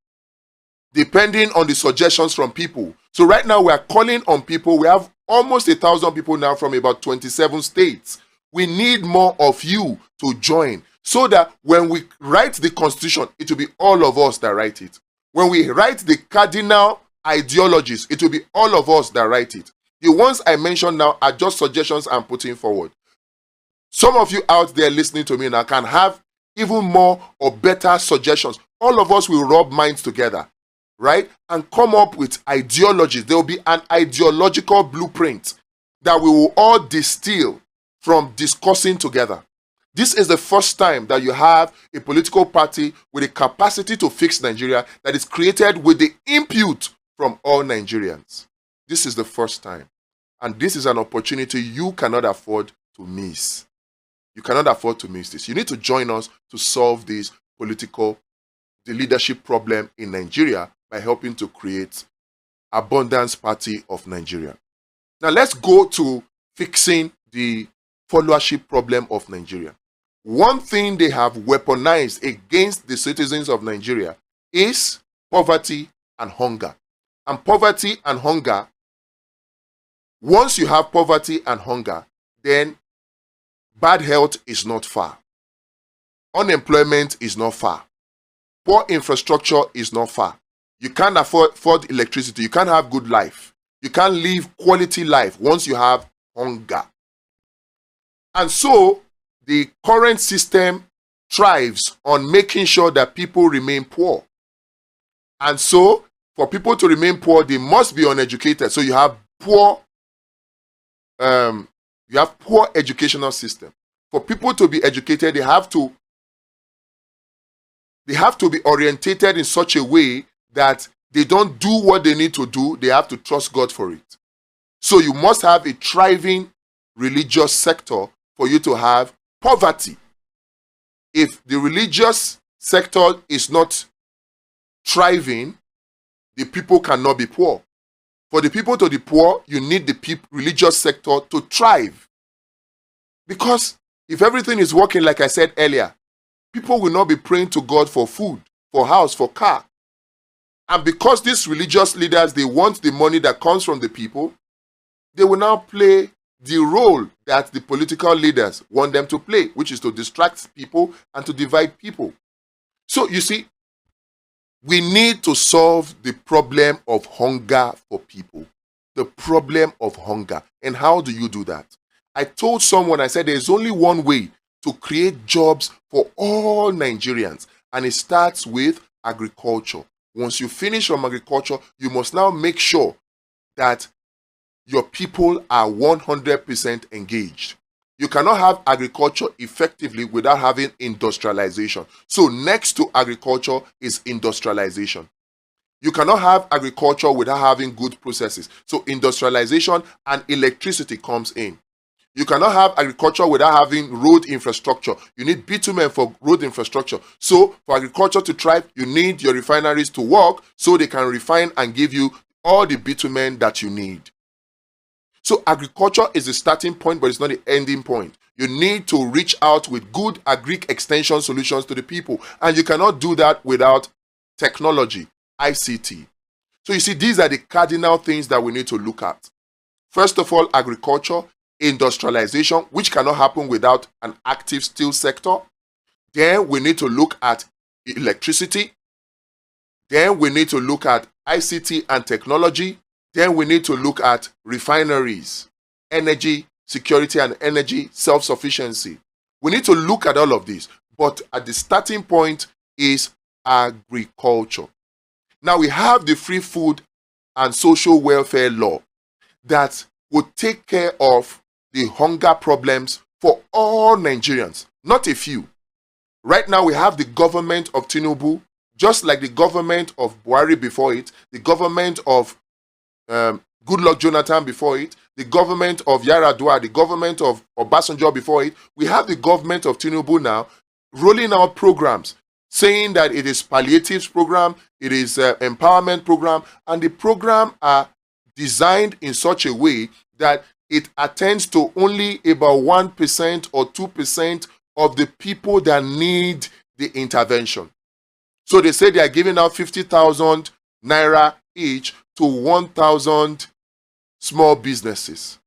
depending on the suggestions from people. So right now we are calling on people. We have almost 1,000 people now from about 27 states. We need more of you to join so that when we write the constitution, it will be all of us that write it. When we write the cardinal ideologies, it will be all of us that write it. The ones I mentioned now are just suggestions I'm putting forward. Some of you out there listening to me now can have even more or better suggestions. All of us will rub minds together, right? And come up with ideologies. There will be an ideological blueprint that we will all distill from discussing together. This is the first time that you have a political party with the capacity to fix Nigeria that is created with the input from all Nigerians. This is the first time. And this is an opportunity you cannot afford to miss. You cannot afford to miss this. You need to join us to solve the leadership problem in Nigeria by helping to create Abundance Party of Nigeria. Now let's go to fixing the followership problem of Nigeria. One thing they have weaponized against the citizens of Nigeria is poverty and hunger. And poverty and hunger, once you have poverty and hunger, then bad health is not far. Unemployment is not far. Poor infrastructure is not far. You can't afford electricity. You can't have good life. You can't live quality life once you have hunger. And so the current system thrives on making sure that people remain poor. And so for people to remain poor, they must be uneducated. So you have poor educational system. For people to be educated, they have to be orientated in such a way that they don't do what they need to do. They have to trust God for it. So you must have a thriving religious sector for you to have poverty. If the religious sector is not thriving, the people cannot be poor. For the people to be poor, you need the religious sector to thrive. Because if everything is working like I said earlier, people will not be praying to God for food, for house, for car. And because these religious leaders, they want the money that comes from the people, they will now play the role that the political leaders want them to play, which is to distract people and to divide people. So you see, we need to solve the problem of hunger for people. The problem of hunger. And how do you do that? I told someone, I said, there's only one way to create jobs for all Nigerians, and it starts with agriculture. Once you finish from agriculture, you must now make sure that your people are 100% engaged. You cannot have agriculture effectively without having industrialization. So next to agriculture is industrialization. You cannot have agriculture without having good processes. So industrialization and electricity comes in. You cannot have agriculture without having road infrastructure. You need bitumen for road infrastructure. So for agriculture to thrive, you need your refineries to work so they can refine and give you all the bitumen that you need. So agriculture is the starting point, but it's not the ending point. You need to reach out with good agric extension solutions to the people. And you cannot do that without technology, ICT. So you see, these are the cardinal things that we need to look at. First of all, agriculture, industrialization, which cannot happen without an active steel sector. Then we need to look at electricity. Then we need to look at ICT and technology. Then we need to look at refineries, energy security and energy self-sufficiency. We need to look at all of this, but at the starting point is agriculture. Now we have the Free Food and Social Welfare Law that would take care of the hunger problems for all Nigerians, not a few. Right now we have the government of Tinubu, just like the government of Buhari before it, the government of Goodluck Jonathan before it, the government of Yaradua, the government of Obasanjo before it. We have the government of Tinubu now rolling out programs, saying that it is palliatives program, it is empowerment program, and the program are designed in such a way that it attends to only about 1% or 2% of the people that need the intervention. So they say they are giving out 50,000 naira each to 1,000 small businesses.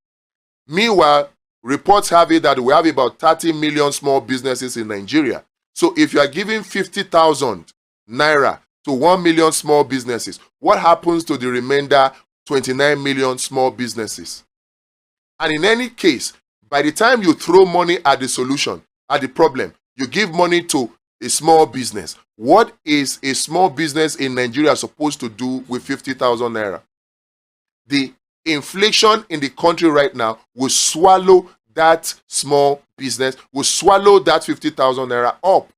Meanwhile, reports have it that we have about 30 million small businesses in Nigeria. So if you are giving 50,000 naira to 1 million small businesses, what happens to the remainder 29 million small businesses? And in any case, by the time you throw money at the solution, at the problem, you give money to a small business. What is a small business in Nigeria supposed to do with 50,000 naira? The inflation in the country right now will swallow that small business, will swallow that 50,000 naira up.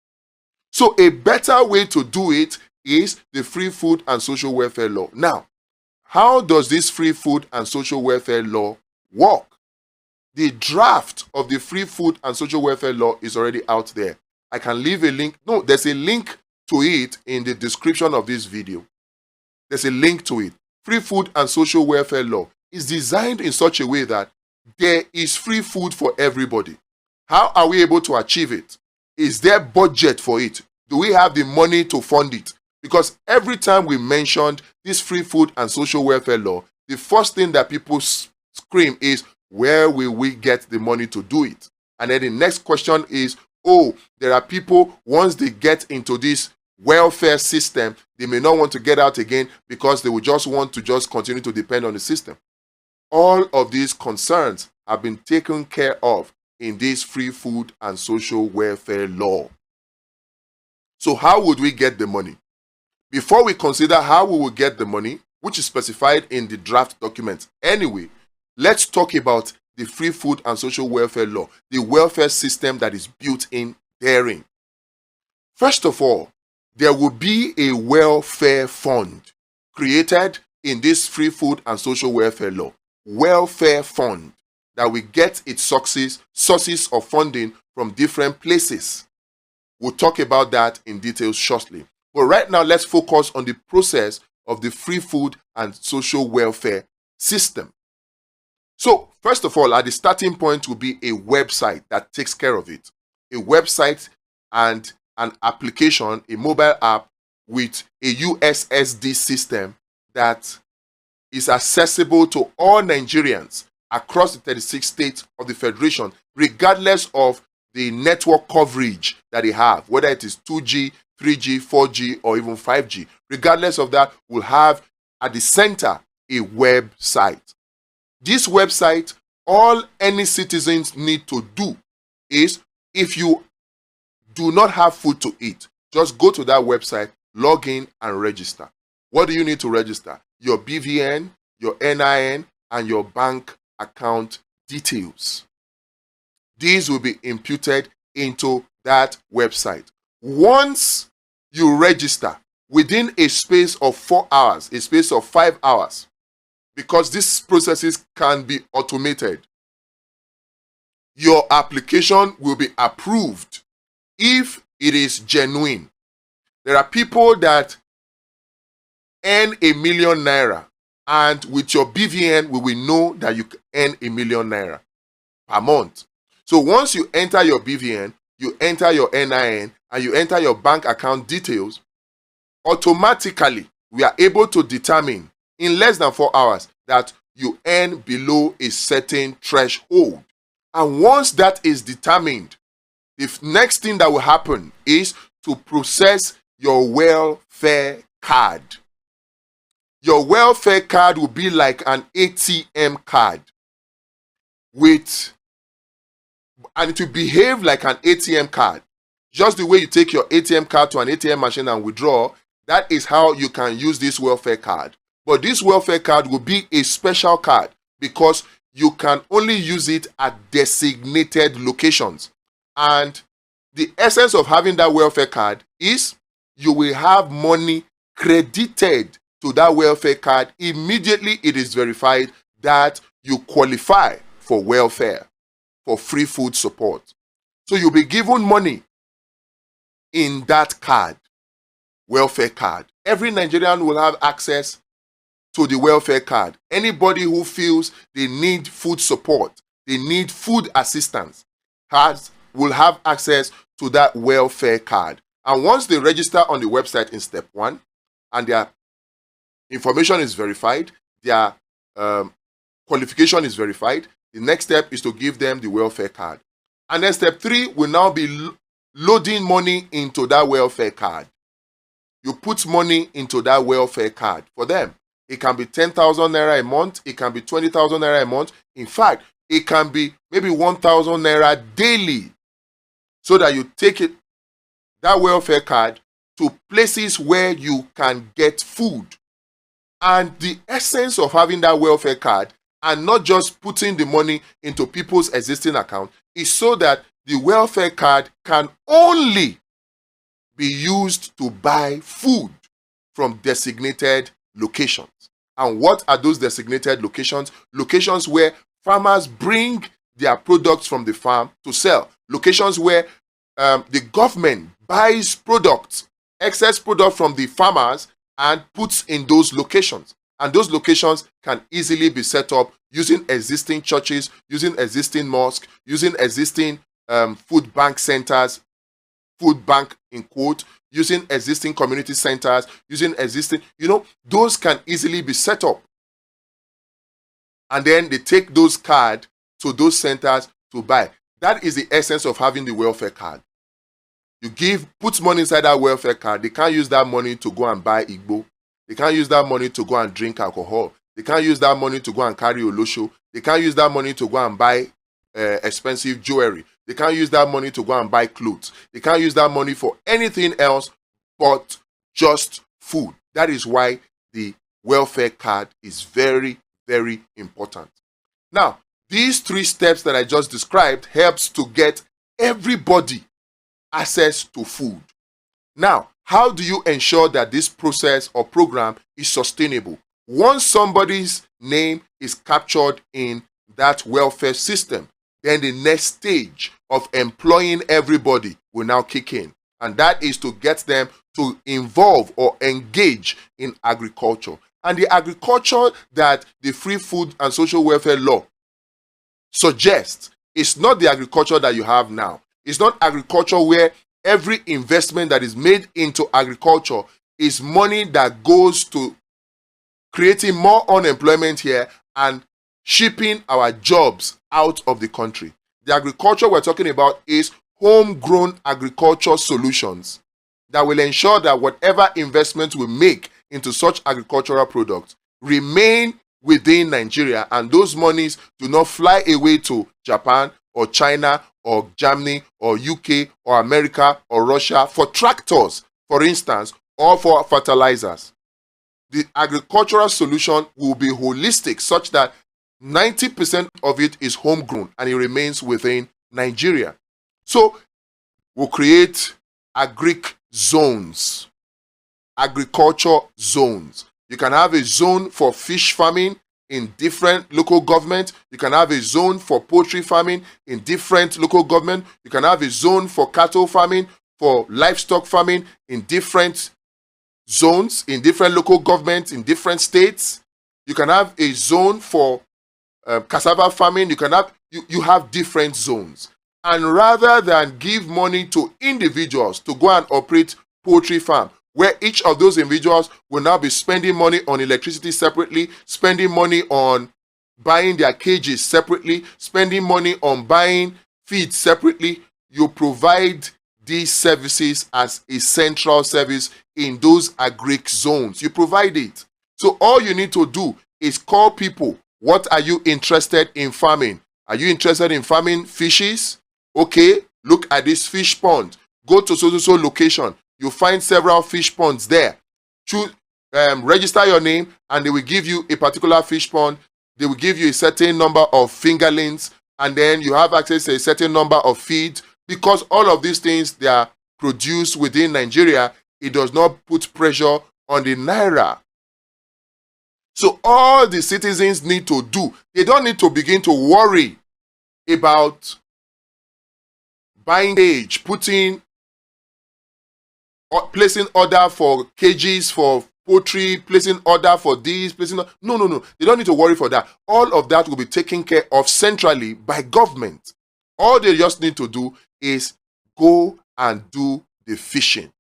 So a better way to do it is the Free Food and Social Welfare Law. Now, how does this Free Food and Social Welfare Law work? The draft of the Free Food and Social Welfare Law is already out there. I can leave a link. No, there's a link to it in the description of this video. There's a link to it. Free Food and Social Welfare Law is designed in such a way that there is free food for everybody. How are we able to achieve it? Is there budget for it? Do we have the money to fund it? Because every time we mentioned this Free Food and Social Welfare Law, the first thing that people scream is, where will we get the money to do it? And then the next question is, oh, there are people, once they get into this welfare system, they may not want to get out again because they will just want to just continue to depend on the system. All of these concerns have been taken care of in this Free Food and Social Welfare Law. So how would we get the money? Before we consider how we will get the money, which is specified in the draft document anyway, let's talk about the Free Food and Social Welfare Law, the welfare system that is built in therein. First of all, there will be a welfare fund created in this Free Food and Social Welfare Law. Welfare fund that will get its sources of funding from different places. We'll talk about that in detail shortly. But right now, let's focus on the process of the Free Food and Social Welfare system. So, first of all, at the starting point will be a website that takes care of it. A website and an application, a mobile app with a USSD system that is accessible to all Nigerians across the 36 states of the Federation, regardless of the network coverage that they have, whether it is 2G, 3G, 4G, or even 5G. Regardless of that, we'll have at the center a website. This website, all any citizens need to do is, if you do not have food to eat, just go to that website, log in and register. What do you need to register? Your BVN, your NIN, and your bank account details. These will be imputed into that website. Once you register, within a space of 4 hours, a space of 5 hours, because these processes can be automated, your application will be approved if it is genuine. There are people that earn 1 million naira, and with your BVN, we will know that you earn 1 million naira per month. So once you enter your BVN, you enter your NIN, and you enter your bank account details, automatically we are able to determine in less than 4 hours that you earn below a certain threshold. And once that is determined, the next thing that will happen is to process your welfare card. Your welfare card will be like an ATM card and it will behave like an ATM card. Just the way you take your ATM card to an ATM machine and withdraw, that is how you can use this welfare card. But this welfare card will be a special card because you can only use it at designated locations. And the essence of having that welfare card is you will have money credited to that welfare card immediately it is verified that you qualify for welfare, for free food support. So you'll be given money in that card, welfare card. Every Nigerian will have access to the welfare card. Anybody who feels they need food support, they need food assistance, will have access to that welfare card. And once they register on the website in step 1 and their information is verified, their qualification is verified, the next step is to give them the welfare card. And then step 3 will now be loading money into that welfare card. You put money into that welfare card for them. It can be 10,000 naira a month. It can be 20,000 naira a month. In fact, it can be maybe 1,000 naira daily, so that you take it, that welfare card, to places where you can get food. And the essence of having that welfare card and not just putting the money into people's existing account is so that the welfare card can only be used to buy food from designated locations. And what are those designated locations? Locations where farmers bring their products from the farm to sell. Locations where the government buys products, excess product from the farmers and puts in those locations. And those locations can easily be set up using existing churches, using existing mosques, using existing food bank centers, food bank in quote, using existing community centers, using existing, those can easily be set up. And then they take those cards to those centers to buy. That is the essence of having the welfare card. You put money inside that welfare card. They can't use that money to go and buy Igbo. They can't use that money to go and drink alcohol. They can't use that money to go and carry Olosho. They can't use that money to go and buy expensive jewelry. They can't use that money to go and buy clothes. They can't use that money for anything else but just food. That is why the welfare card is very, very important. Now, these 3 steps that I just described helps to get everybody access to food. Now, how do you ensure that this process or program is sustainable? Once somebody's name is captured in that welfare system, then the next stage of employing everybody will now kick in. And that is to get them to involve or engage in agriculture. And the agriculture that the Free Food and Social Welfare Law suggests is not the agriculture that you have now. It's not agriculture where every investment that is made into agriculture is money that goes to creating more unemployment here and shipping our jobs out of the country. The agriculture we're talking about is homegrown agriculture solutions that will ensure that whatever investment we make into such agricultural products remain within Nigeria, and those monies do not fly away to Japan or China or Germany or UK or America or Russia for tractors, for instance, or for fertilizers. The agricultural solution will be holistic such that 90% of it is homegrown and it remains within Nigeria. So we'll create agric zones, agriculture zones. You can have a zone for fish farming in different local government. You can have a zone for poultry farming in different local government. You can have a zone for cattle farming, for livestock farming in different zones, in different local governments, in different states. You can have a zone for cassava farming. You have different zones. And rather than give money to individuals to go and operate poultry farm, where each of those individuals will now be spending money on electricity separately, spending money on buying their cages separately, spending money on buying feed separately, you provide these services as a central service in those agric zones. You provide it. So all you need to do is call people. What are you interested in farming? Are you interested in farming fishes? Okay, look at this fish pond. Go to so location. You find several fish ponds there. Register your name and they will give you a particular fish pond. They will give you a certain number of fingerlings and then you have access to a certain number of feed. Because all of these things, they are produced within Nigeria, it does not put pressure on the naira. So all the citizens need to do, they don't need to begin to worry about buying cage, placing order for cages for poultry, placing order for this, no. They don't need to worry for that. All of that will be taken care of centrally by government. All they just need to do is go and do the fishing.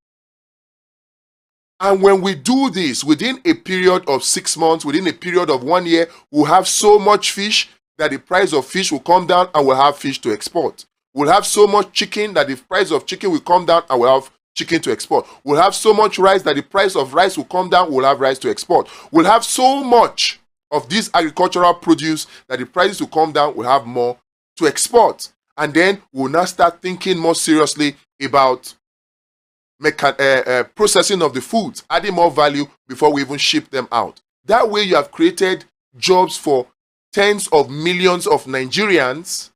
And when we do this, within a period of 6 months, within a period of 1 year, we'll have so much fish that the price of fish will come down and we'll have fish to export. We'll have so much chicken that the price of chicken will come down and we'll have chicken to export. We'll have so much rice that the price of rice will come down, we'll have rice to export. We'll have so much of this agricultural produce that the prices will come down, we'll have more to export. And then we'll now start thinking more seriously about processing of the foods, adding more value before we even ship them out. That way you have created jobs for tens of millions of Nigerians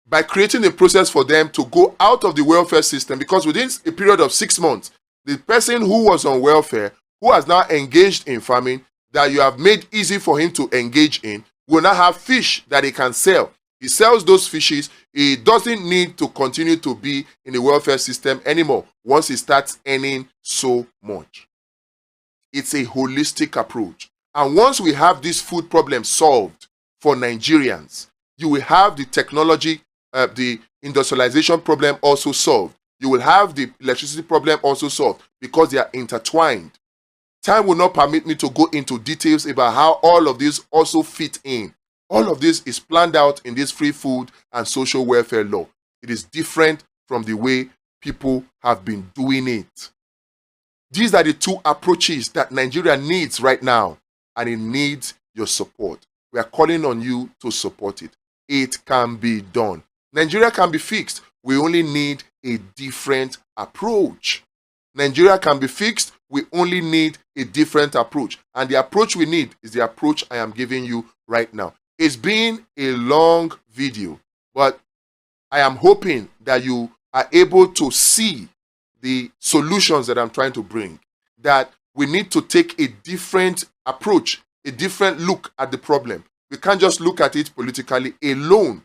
by creating a process for them to go out of the welfare system, because within a period of 6 months, the person who was on welfare, who has now engaged in farming, that you have made easy for him to engage in, will now have fish that he can sell. He sells those fishes. He doesn't need to continue to be in the welfare system anymore once he starts earning so much. It's a holistic approach. And once we have this food problem solved for Nigerians, you will have the technology, the industrialization problem also solved. You will have the electricity problem also solved because they are intertwined. Time will not permit me to go into details about how all of this also fit in. All of this is planned out in this free food and social welfare law. It is different from the way people have been doing it. These are the two approaches that Nigeria needs right now, and it needs your support. We are calling on you to support it. It can be done. Nigeria can be fixed. We only need a different approach. Nigeria can be fixed. We only need a different approach. And the approach we need is the approach I am giving you right now. It's been a long video, but I am hoping that you are able to see the solutions that I'm trying to bring. That we need to take a different approach, a different look at the problem. We can't just look at it politically alone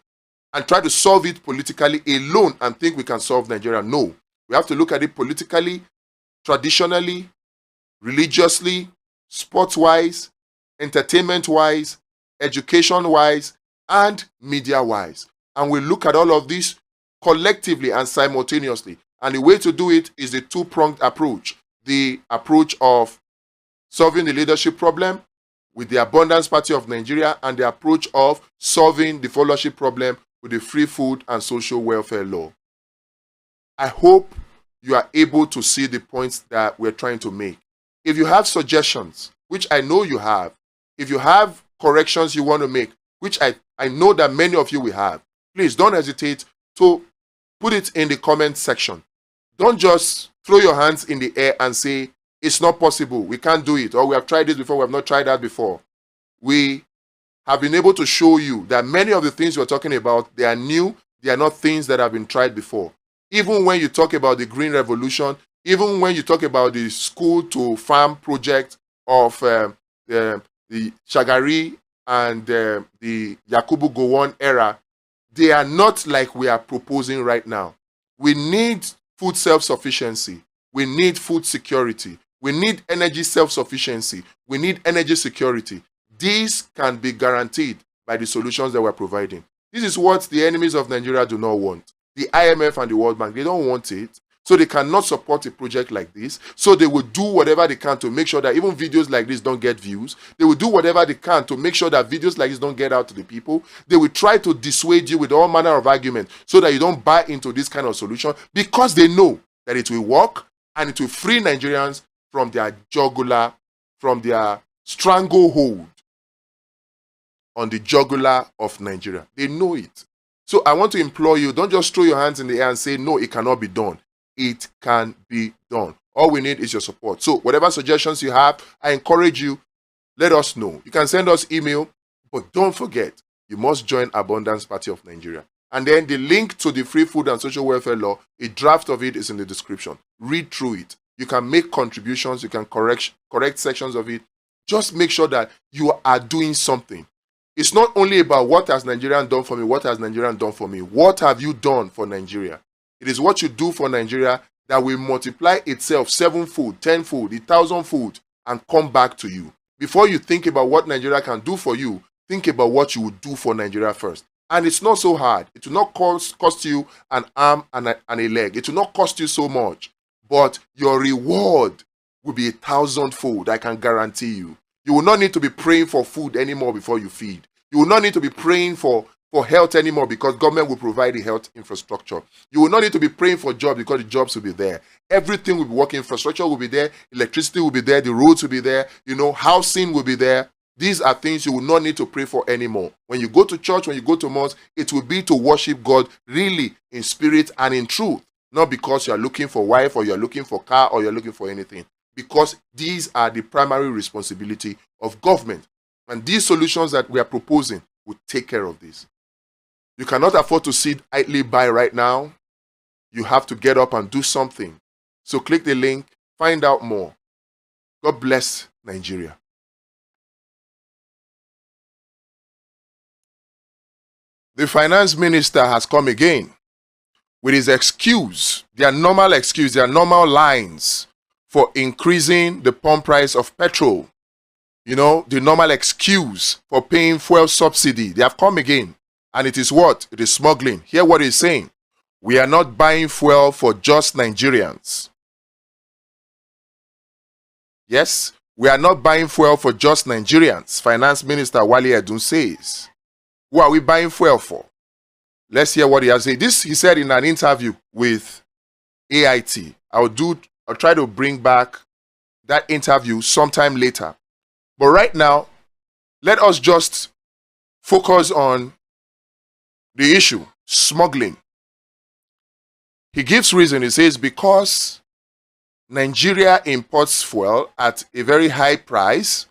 and try to solve it politically alone and think we can solve Nigeria. No. We have to look at it politically, traditionally, religiously, sports-wise, entertainment-wise, education-wise, and media-wise. And we look at all of this collectively and simultaneously. And the way to do it is the two-pronged approach. The approach of solving the leadership problem with the Abundance Party of Nigeria, and the approach of solving the followership problem with the free food and social welfare law. I hope you are able to see the points that we're trying to make. If you have suggestions, which I know you have, if you have corrections you want to make, which I know that many of you will have, please don't hesitate to put it in the comment section. Don't just throw your hands in the air and say, it's not possible, we can't do it, or we have tried this before, we have not tried that before. We have been able to show you that many of the things you're talking about, they are new, they are not things that have been tried before. Even when you talk about the Green Revolution, even when you talk about the school to farm project of the Shagari and the Yakubu Gowon era, they are not like we are proposing right now. We need food self-sufficiency. We need food security. We need energy self-sufficiency. We need energy security. These can be guaranteed by the solutions that we're providing. This is what the enemies of Nigeria do not want. The IMF and the World Bank, they don't want it. So they cannot support a project like this. So they will do whatever they can to make sure that even videos like this don't get views. They will do whatever they can to make sure that videos like this don't get out to the people. They will try to dissuade you with all manner of arguments so that you don't buy into this kind of solution, because they know that it will work and it will free Nigerians from their jugular, from their stranglehold on the jugular of Nigeria. They know it. So I want to implore you, don't just throw your hands in the air and say, no, it cannot be done. It can be done. All we need is your support. So whatever suggestions you have, I encourage you, let us know. You can send us email, but don't forget, you must join Abundance Party of Nigeria. And then the link to the free food and social welfare law, a draft of it is in the description. Read through it. You can make contributions. You can correct sections of it. Just make sure that you are doing something. It's not only about what has Nigeria done for me, what has Nigeria done for me. What have you done for Nigeria? It is what you do for Nigeria that will multiply itself 7-fold, 10-fold, 1,000-fold, and come back to you. Before you think about what Nigeria can do for you, think about what you would do for Nigeria first. And it's not so hard. It will not cost you an arm and a leg. It will not cost you so much. But your reward will be 1,000-fold, I can guarantee you. You will not need to be praying for food anymore before you feed. You will not need to be praying for health anymore, because government will provide the health infrastructure. You will not need to be praying for jobs, because the jobs will be there. Everything will be working. Infrastructure will be there. Electricity will be there. The roads will be there. Housing will be there. These are things you will not need to pray for anymore. When you go to church, when you go to mosque, it will be to worship God really in spirit and in truth. Not because you are looking for wife, or you are looking for car, or you are looking for anything. Because these are the primary responsibility of government. And these solutions that we are proposing will take care of this. You cannot afford to sit idly by right now. You have to get up and do something. So click the link, find out more. God bless Nigeria. The finance minister has come again with his excuse, their normal excuse, their normal lines for increasing the pump price of petrol. You know, the normal excuse for paying fuel subsidy. They have come again. And it is what? It is smuggling. Hear what he's saying. We are not buying fuel for just Nigerians. Yes, we are not buying fuel for just Nigerians. Finance Minister Wale Edun says. Who are we buying fuel for? Let's hear what he has said. This he said in an interview with AIT. I'll try to bring back that interview sometime later. But right now, let us just focus on the issue, smuggling. He gives reason. He says because Nigeria imports fuel at a very high price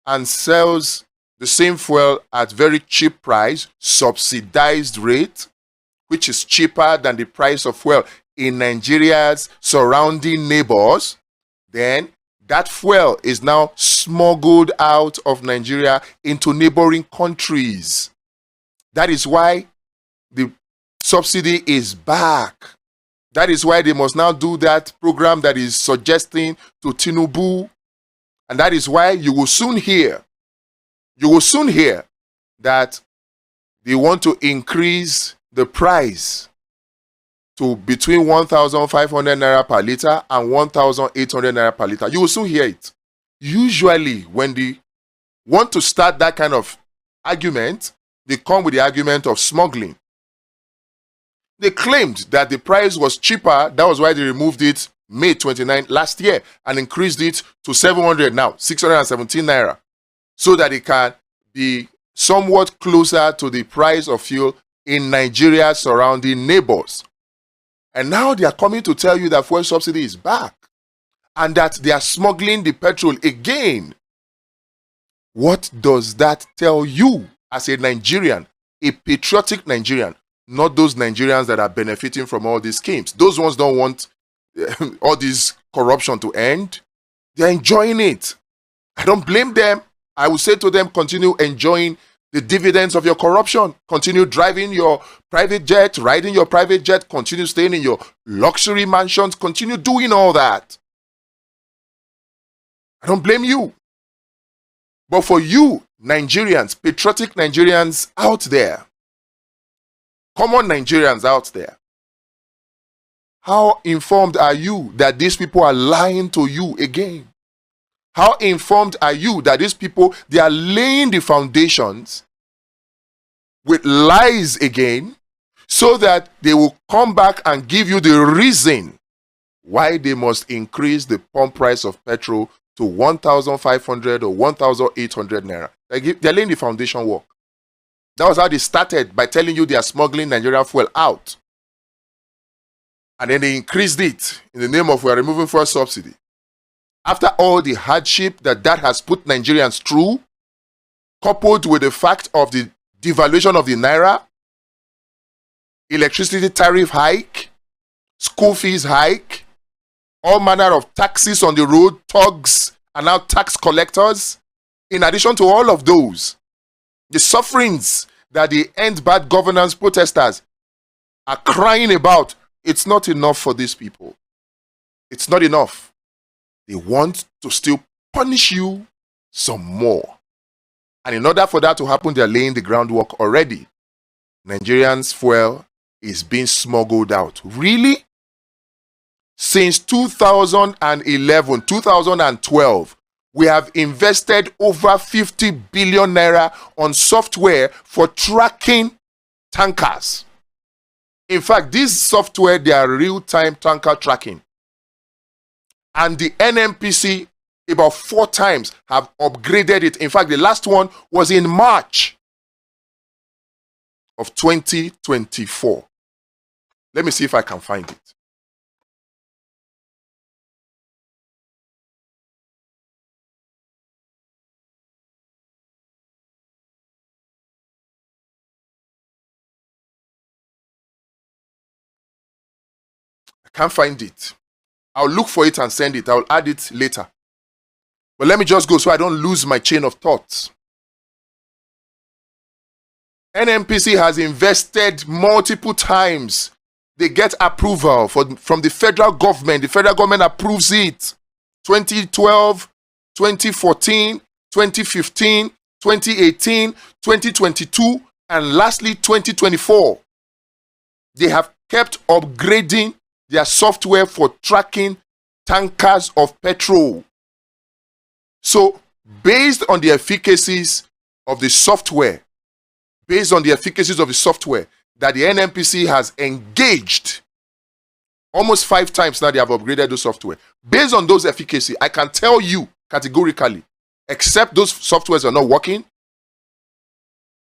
and sells the same fuel at very cheap price, subsidized rate, which is cheaper than the price of fuel in Nigeria's surrounding neighbors, then that fuel is now smuggled out of Nigeria into neighboring countries. That is why the subsidy is back. That is why they must now do that program that is suggesting to Tinubu. And that is why you will soon hear that they want to increase the price to between 1,500 naira per liter and 1,800 naira per liter. You will soon hear it. Usually, when they want to start that kind of argument, they come with the argument of smuggling. They claimed that the price was cheaper. That was why they removed it May 29 last year and increased it to 700 now, 617 naira, so that it can be somewhat closer to the price of fuel in Nigeria's surrounding neighbors. And now they are coming to tell you that fuel subsidy is back and that they are smuggling the petrol again. What does that tell you as a Nigerian, a patriotic Nigerian, not those Nigerians that are benefiting from all these schemes? Those ones don't want all this corruption to end. They're enjoying it. I don't blame them. I will say to them, continue enjoying the dividends of your corruption. Continue driving your private jet, riding your private jet, continue staying in your luxury mansions, continue doing all that. I don't blame you. But for you, Nigerians, patriotic Nigerians out there, common Nigerians out there, how informed are you that these people are lying to you again? How informed are you that these people, they are laying the foundations with lies again so that they will come back and give you the reason why they must increase the pump price of petrol to 1,500 or 1,800 naira? They're laying the foundation work. That was how they started, by telling you they are smuggling Nigerian fuel out. And then they increased it in the name of we are removing fuel subsidy. After all the hardship that has put Nigerians through, coupled with the fact of the devaluation of the naira, electricity tariff hike, school fees hike, all manner of taxes on the road, thugs, and now tax collectors. In addition to all of those, the sufferings that the End Bad Governance protesters are crying about, it's not enough for these people. It's not enough. They want to still punish you some more. And in order for that to happen, they're laying the groundwork already. Nigerians' fuel is being smuggled out. Really? Since 2011, 2012, we have invested over 50 billion naira on software for tracking tankers. In fact, this software, they are real-time tanker tracking. And the NNPC, about 4 times, have upgraded it. In fact, the last one was in March of 2024. Let me see if I can find it. I can't find it. I'll look for it and send it. I'll add it later. But let me just go so I don't lose my chain of thoughts. NNPC has invested multiple times. They get approval from the federal government. The federal government approves it. 2012, 2014, 2015, 2018, 2022, and lastly 2024. They have kept upgrading their software for tracking tankers of petrol. So, based on the efficacies of the software, that the NNPC has engaged, almost 5 times now they have upgraded the software. Based on those efficacy, I can tell you categorically, except those softwares are not working,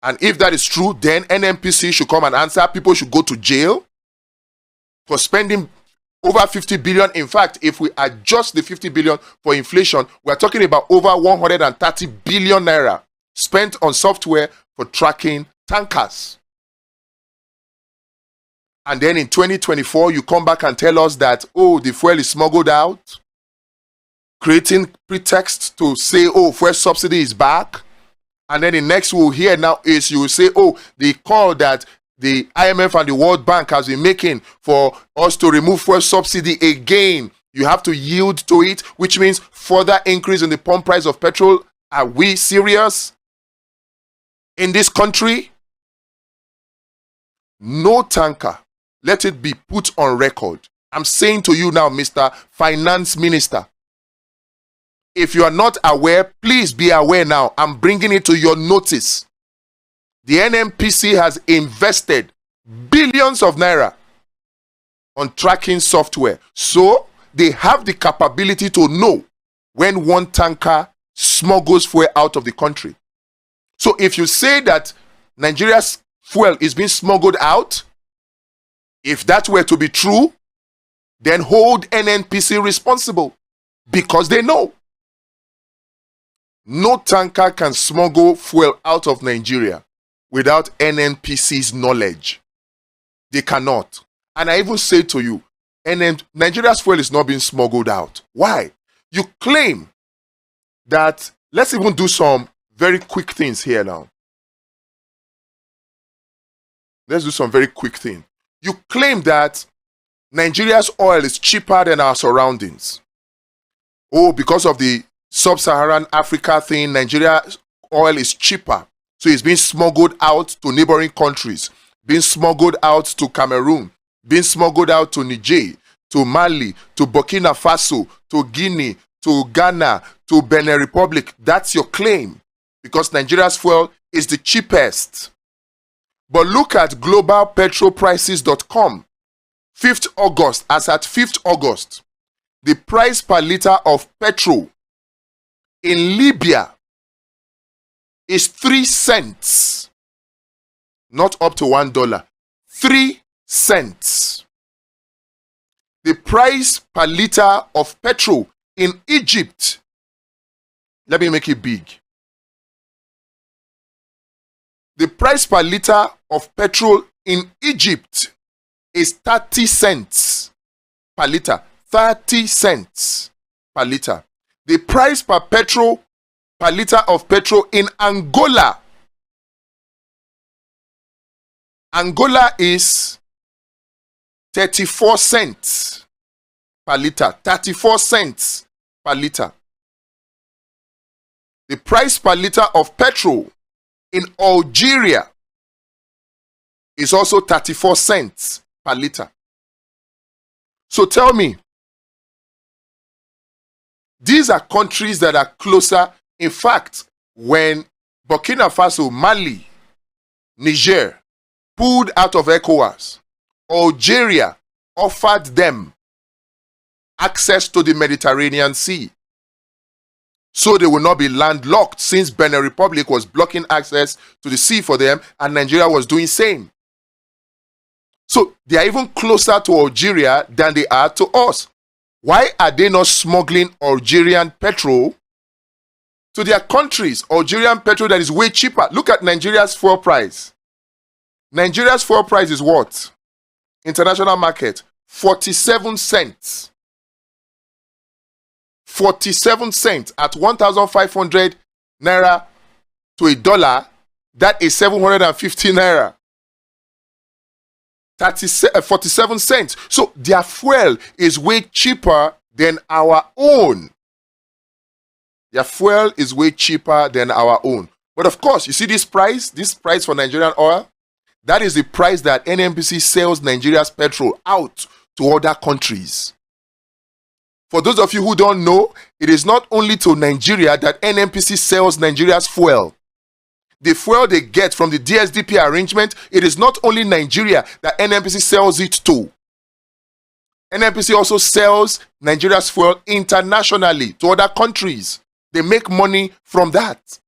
and if that is true, then NNPC should come and answer. People should go to jail for spending over 50 billion. In fact, if we adjust the 50 billion for inflation, we're talking about over 130 billion naira spent on software for tracking tankers. And then in 2024, you come back and tell us that, oh, the fuel is smuggled out, creating pretext to say, oh, fuel subsidy is back. And then the next we'll hear now is you will say, oh, the call that the IMF and the World Bank has been making for us to remove fuel subsidy again, you have to yield to it, which means further increase in the pump price of petrol. Are we serious in this country? No tanker. Let it be put on record. I'm saying to you now, Mr. Finance Minister, if you are not aware, please be aware now. I'm bringing it to your notice. The NNPC has invested billions of naira on tracking software. So they have the capability to know when one tanker smuggles fuel out of the country. So if you say that Nigeria's fuel is being smuggled out, if that were to be true, then hold NNPC responsible, because they know. No tanker can smuggle fuel out of Nigeria without NNPC's knowledge. They cannot. And I even say to you, Nigeria's fuel is not being smuggled out. Why? You claim that, let's even do some very quick things here now. Let's do some very quick things. You claim that Nigeria's oil is cheaper than our surroundings. Oh, because of the Sub-Saharan Africa thing, Nigeria's oil is cheaper. So it's being smuggled out to neighboring countries, being smuggled out to Cameroon, being smuggled out to Niger, to Mali, to Burkina Faso, to Guinea, to Ghana, to Benin Republic. That's your claim, because Nigeria's fuel is the cheapest. But look at globalpetrolprices.com. 5th August, as at 5th August, the price per liter of petrol in Libya is 3 cents. Not up to $1. 3 cents. The price per liter of petrol in Egypt, let me make it big. The price per liter of petrol in Egypt is 30 cents per liter. 30 cents per liter. The price per liter of petrol in Angola. Angola is 34 cents per liter. 34 cents per liter. The price per liter of petrol in Algeria is also 34 cents per liter. So tell me, these are countries that are closer. In fact, when Burkina Faso, Mali, Niger pulled out of ECOWAS, Algeria offered them access to the Mediterranean Sea, so they will not be landlocked, since Benin Republic was blocking access to the sea for them and Nigeria was doing same. So they are even closer to Algeria than they are to us. Why are they not smuggling Algerian petrol to their countries? Algerian petrol that is way cheaper. Look at Nigeria's fuel price. Nigeria's fuel price is what? International market, 47 cents. 47 cents at 1,500 naira to $1. That is 750 naira. 47 cents. So their fuel is way cheaper than our own. Their fuel is way cheaper than our own. But of course, you see this price for Nigerian oil, that is the price that NNPC sells Nigeria's petrol out to other countries. For those of you who don't know, it is not only to Nigeria that NNPC sells Nigeria's fuel. The fuel they get from the DSDP arrangement, it is not only Nigeria that NNPC sells it to. NNPC also sells Nigeria's fuel internationally to other countries. They make money from that.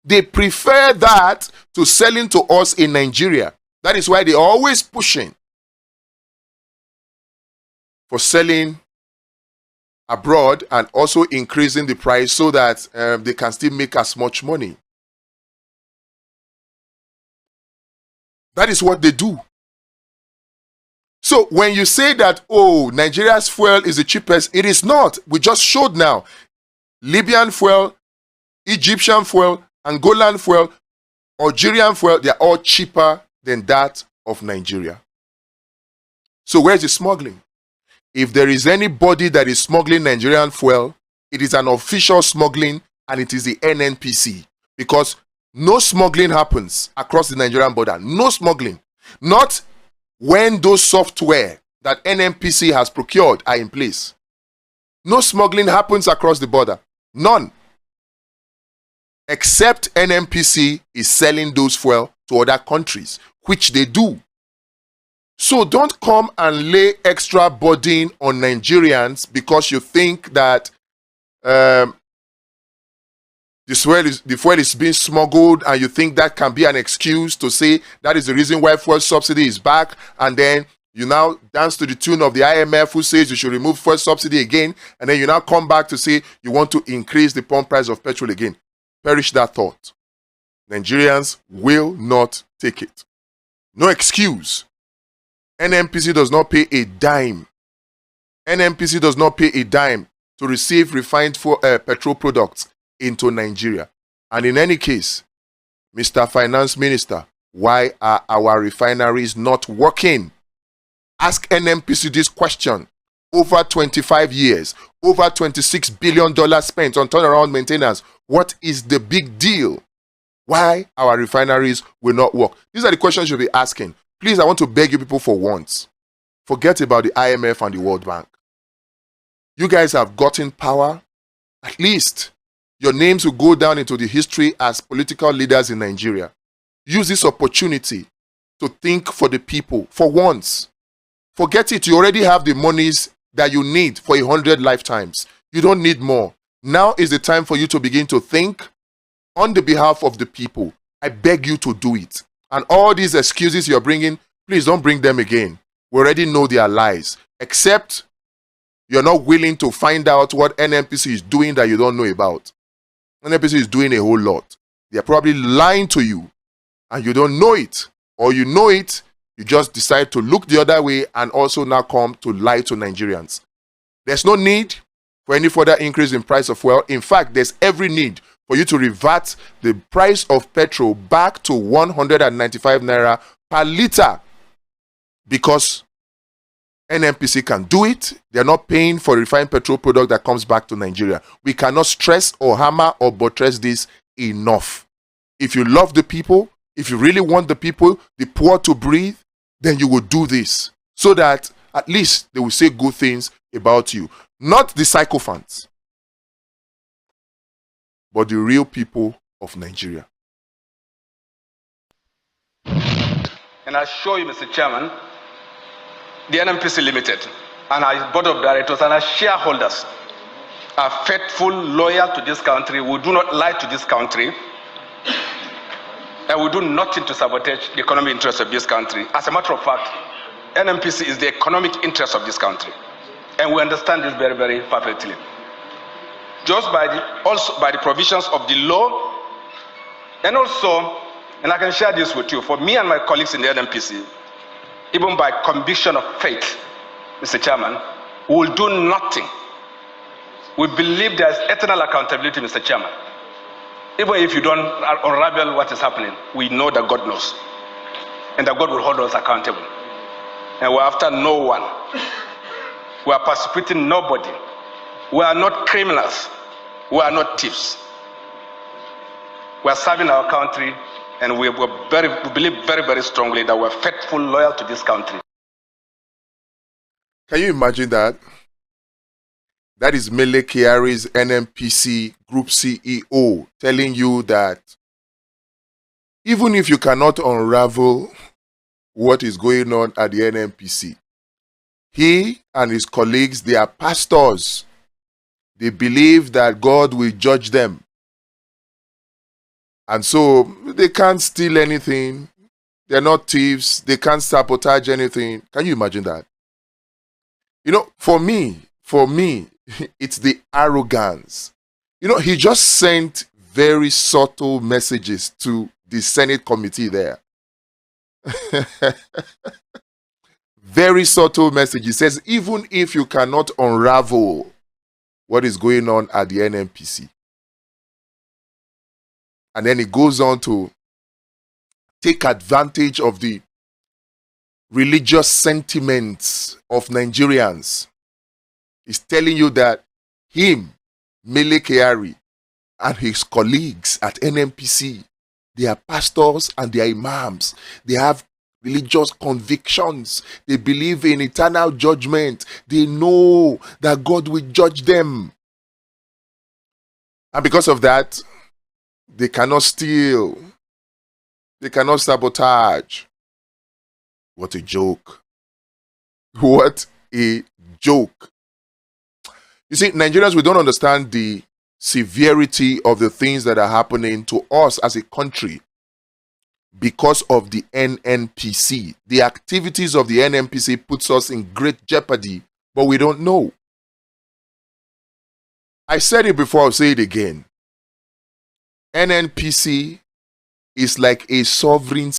They prefer that to selling to us in Nigeria. That is why they're always pushing for selling abroad and also increasing the price so that they can still make as much money. That is what they do. So when you say that, oh, Nigeria's fuel is the cheapest, it is not. We just showed now. Libyan fuel, Egyptian fuel, Angolan fuel, Algerian fuel, they are all cheaper than that of Nigeria. So where's the smuggling? If there is anybody that is smuggling Nigerian fuel, it is an official smuggling and it is the NNPC. Because no smuggling happens across the Nigerian border. No smuggling. Not when those software that NNPC has procured are in place. No smuggling happens across the border. None. Except NNPC is selling those fuel to other countries, which they do. So don't come and lay extra burden on Nigerians because you think that the fuel is being smuggled and you think that can be an excuse to say that is the reason why fuel subsidy is back, and then you now dance to the tune of the IMF who says you should remove fuel subsidy again, and then you now come back to say you want to increase the pump price of petrol again. Perish that thought. Nigerians will not take it. No excuse. NNPC does not pay a dime. NNPC does not pay a dime to receive refined petrol products into Nigeria. And in any case, Mr. Finance Minister, why are our refineries not working? Ask NNPC this question. Over 25 years, over $26 billion spent on turnaround maintenance. What is the big deal? Why our refineries will not work? These are the questions you'll be asking. Please, I want to beg you people for once. Forget about the IMF and the World Bank. You guys have gotten power. At least your names will go down into the history as political leaders in Nigeria. Use this opportunity to think for the people for once. Forget it. You already have the monies that you need for 100 lifetimes. You don't need more. Now is the time for you to begin to think on the behalf of the people. I beg you to do it. And all these excuses you're bringing, please don't bring them again. We already know they are lies. Except you're not willing to find out what NNPC is doing that you don't know about. NNPC is doing a whole lot. They're probably lying to you and you don't know it. Or you know it, you just decide to look the other way and also now come to lie to Nigerians. There's no need for any further increase in price of fuel. In fact, there's every need for you to revert the price of petrol back to 195 naira per liter, because NNPC can do it. They're not paying for refined petrol product that comes back to Nigeria. We cannot stress or hammer or buttress this enough. If you love the people, if you really want the people, the poor to breathe, then you will do this so that at least they will say good things about you. Not the sycophants, but the real people of Nigeria. And I assure you, Mr. Chairman, the NNPC Limited and our board of directors and our shareholders are faithful, loyal to this country. We do not lie to this country. And we do nothing to sabotage the economic interests of this country. As a matter of fact, NNPC is the economic interest of this country. And we understand this very, very perfectly. Just by the provisions of the law, and also, and I can share this with you, for me and my colleagues in the NNPC, even by conviction of faith, Mr. Chairman, we will do nothing. We believe there is eternal accountability, Mr. Chairman. Even if you don't unravel what is happening, we know that God knows. And that God will hold us accountable. And we're after no one. We are persecuting nobody. We are not criminals. We are not thieves. We are serving our country, and we believe very, very strongly that we're faithful, loyal to this country. Can you imagine that? That is Mele Kyari's NNPC Group CEO telling you that even if you cannot unravel what is going on at the NNPC, he and his colleagues, they are pastors. They believe that God will judge them. And so they can't steal anything. They're not thieves. They can't sabotage anything. Can you imagine that? You know, for me, it's the arrogance. You know, he just sent very subtle messages to the Senate committee there. Very subtle message. He says, even if you cannot unravel what is going on at the NNPC. And then he goes on to take advantage of the religious sentiments of Nigerians. He's telling you that him, Mele Kyari, and his colleagues at NNPC, they are pastors and they are imams. They have religious convictions. They believe in eternal judgment. They know that God will judge them. And because of that, they cannot steal. They cannot sabotage. What a joke. What a joke. You see, Nigerians, we don't understand the severity of the things that are happening to us as a country because of the NNPC. The activities of the NNPC puts us in great jeopardy, but we don't know. I said it before, I'll say it again. NNPC is like a sovereign